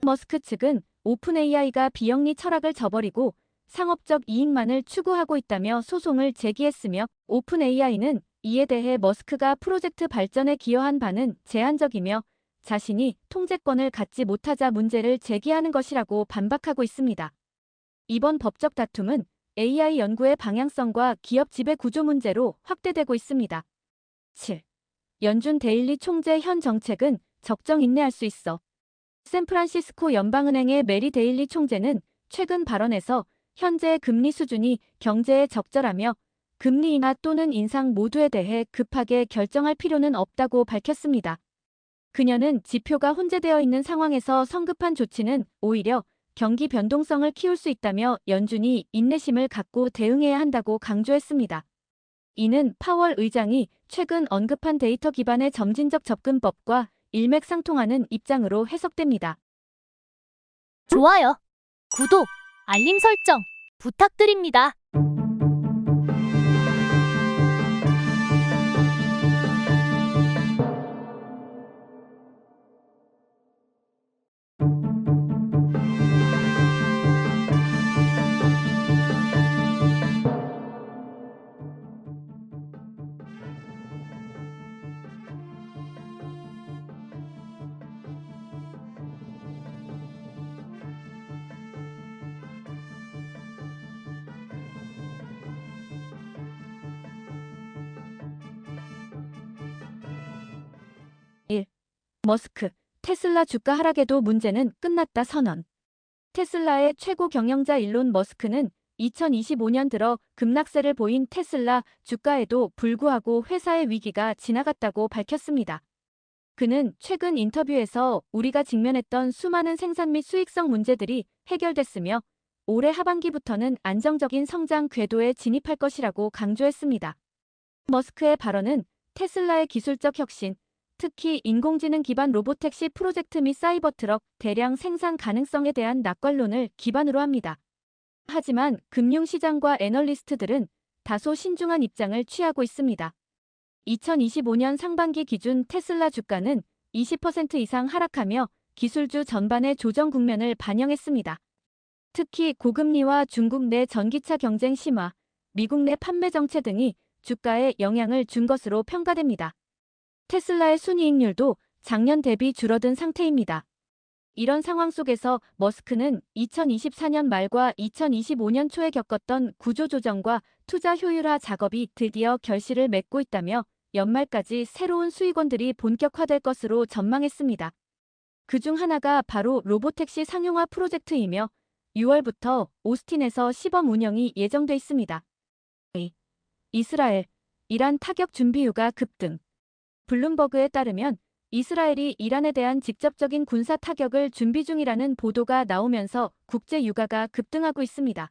머스크 측은 오픈 AI가 비영리 철학을 저버리고 상업적 이익만을 추구하고 있다며 소송을 제기했으며 오픈 AI는 이에 대해 머스크가 프로젝트 발전에 기여한 바는 제한적이며 자신이 통제권을 갖지 못하자 문제를 제기하는 것이라고 반박하고 있습니다. 이번 법적 다툼은 AI 연구의 방향성과 기업 지배 구조 문제로 확대되고 있습니다. 7. 연준 데일리 총재 현 정책은 적정 인내할 수 있어. 샌프란시스코 연방은행의 메리 데일리 총재는 최근 발언에서 현재의 금리 수준이 경제에 적절하며 금리 인하 또는 인상 모두에 대해 급하게 결정할 필요는 없다고 밝혔습니다. 그녀는 지표가 혼재되어 있는 상황에서 성급한 조치는 오히려 경기 변동성을 키울 수 있다며 연준이 인내심을 갖고 대응해야 한다고 강조했습니다. 이는 파월 의장이 최근 언급한 데이터 기반의 점진적 접근법과 일맥상통하는 입장으로 해석됩니다. 좋아요, 구독, 알림 설정 부탁드립니다. 머스크, 테슬라 주가 하락에도 문제는 끝났다 선언. 테슬라의 최고 경영자 일론 머스크는 2025년 들어 급락세를 보인 테슬라 주가에도 불구하고 회사의 위기가 지나갔다고 밝혔습니다. 그는 최근 인터뷰에서 우리가 직면했던 수많은 생산 및 수익성 문제들이 해결됐으며 올해 하반기부터는 안정적인 성장 궤도에 진입할 것이라고 강조했습니다. 머스크의 발언은 테슬라의 기술적 혁신, 특히 인공지능 기반 로보택시 프로젝트 및 사이버 트럭 대량 생산 가능성에 대한 낙관론을 기반으로 합니다. 하지만 금융시장과 애널리스트들은 다소 신중한 입장을 취하고 있습니다. 2025년 상반기 기준 테슬라 주가는 20% 이상 하락하며 기술주 전반의 조정 국면을 반영했습니다. 특히 고금리와 중국 내 전기차 경쟁 심화, 미국 내 판매 정체 등이 주가에 영향을 준 것으로 평가됩니다. 테슬라의 순이익률도 작년 대비 줄어든 상태입니다. 이런 상황 속에서 머스크는 2024년 말과 2025년 초에 겪었던 구조조정과 투자 효율화 작업이 드디어 결실을 맺고 있다며 연말까지 새로운 수익원들이 본격화될 것으로 전망했습니다. 그중 하나가 바로 로보택시 상용화 프로젝트이며 6월부터 오스틴에서 시범 운영이 예정돼 있습니다. 이스라엘, 이란 타격 준비유가 급등. 블룸버그에 따르면 이스라엘이 이란에 대한 직접적인 군사 타격을 준비 중이라는 보도가 나오면서 국제 유가가 급등하고 있습니다.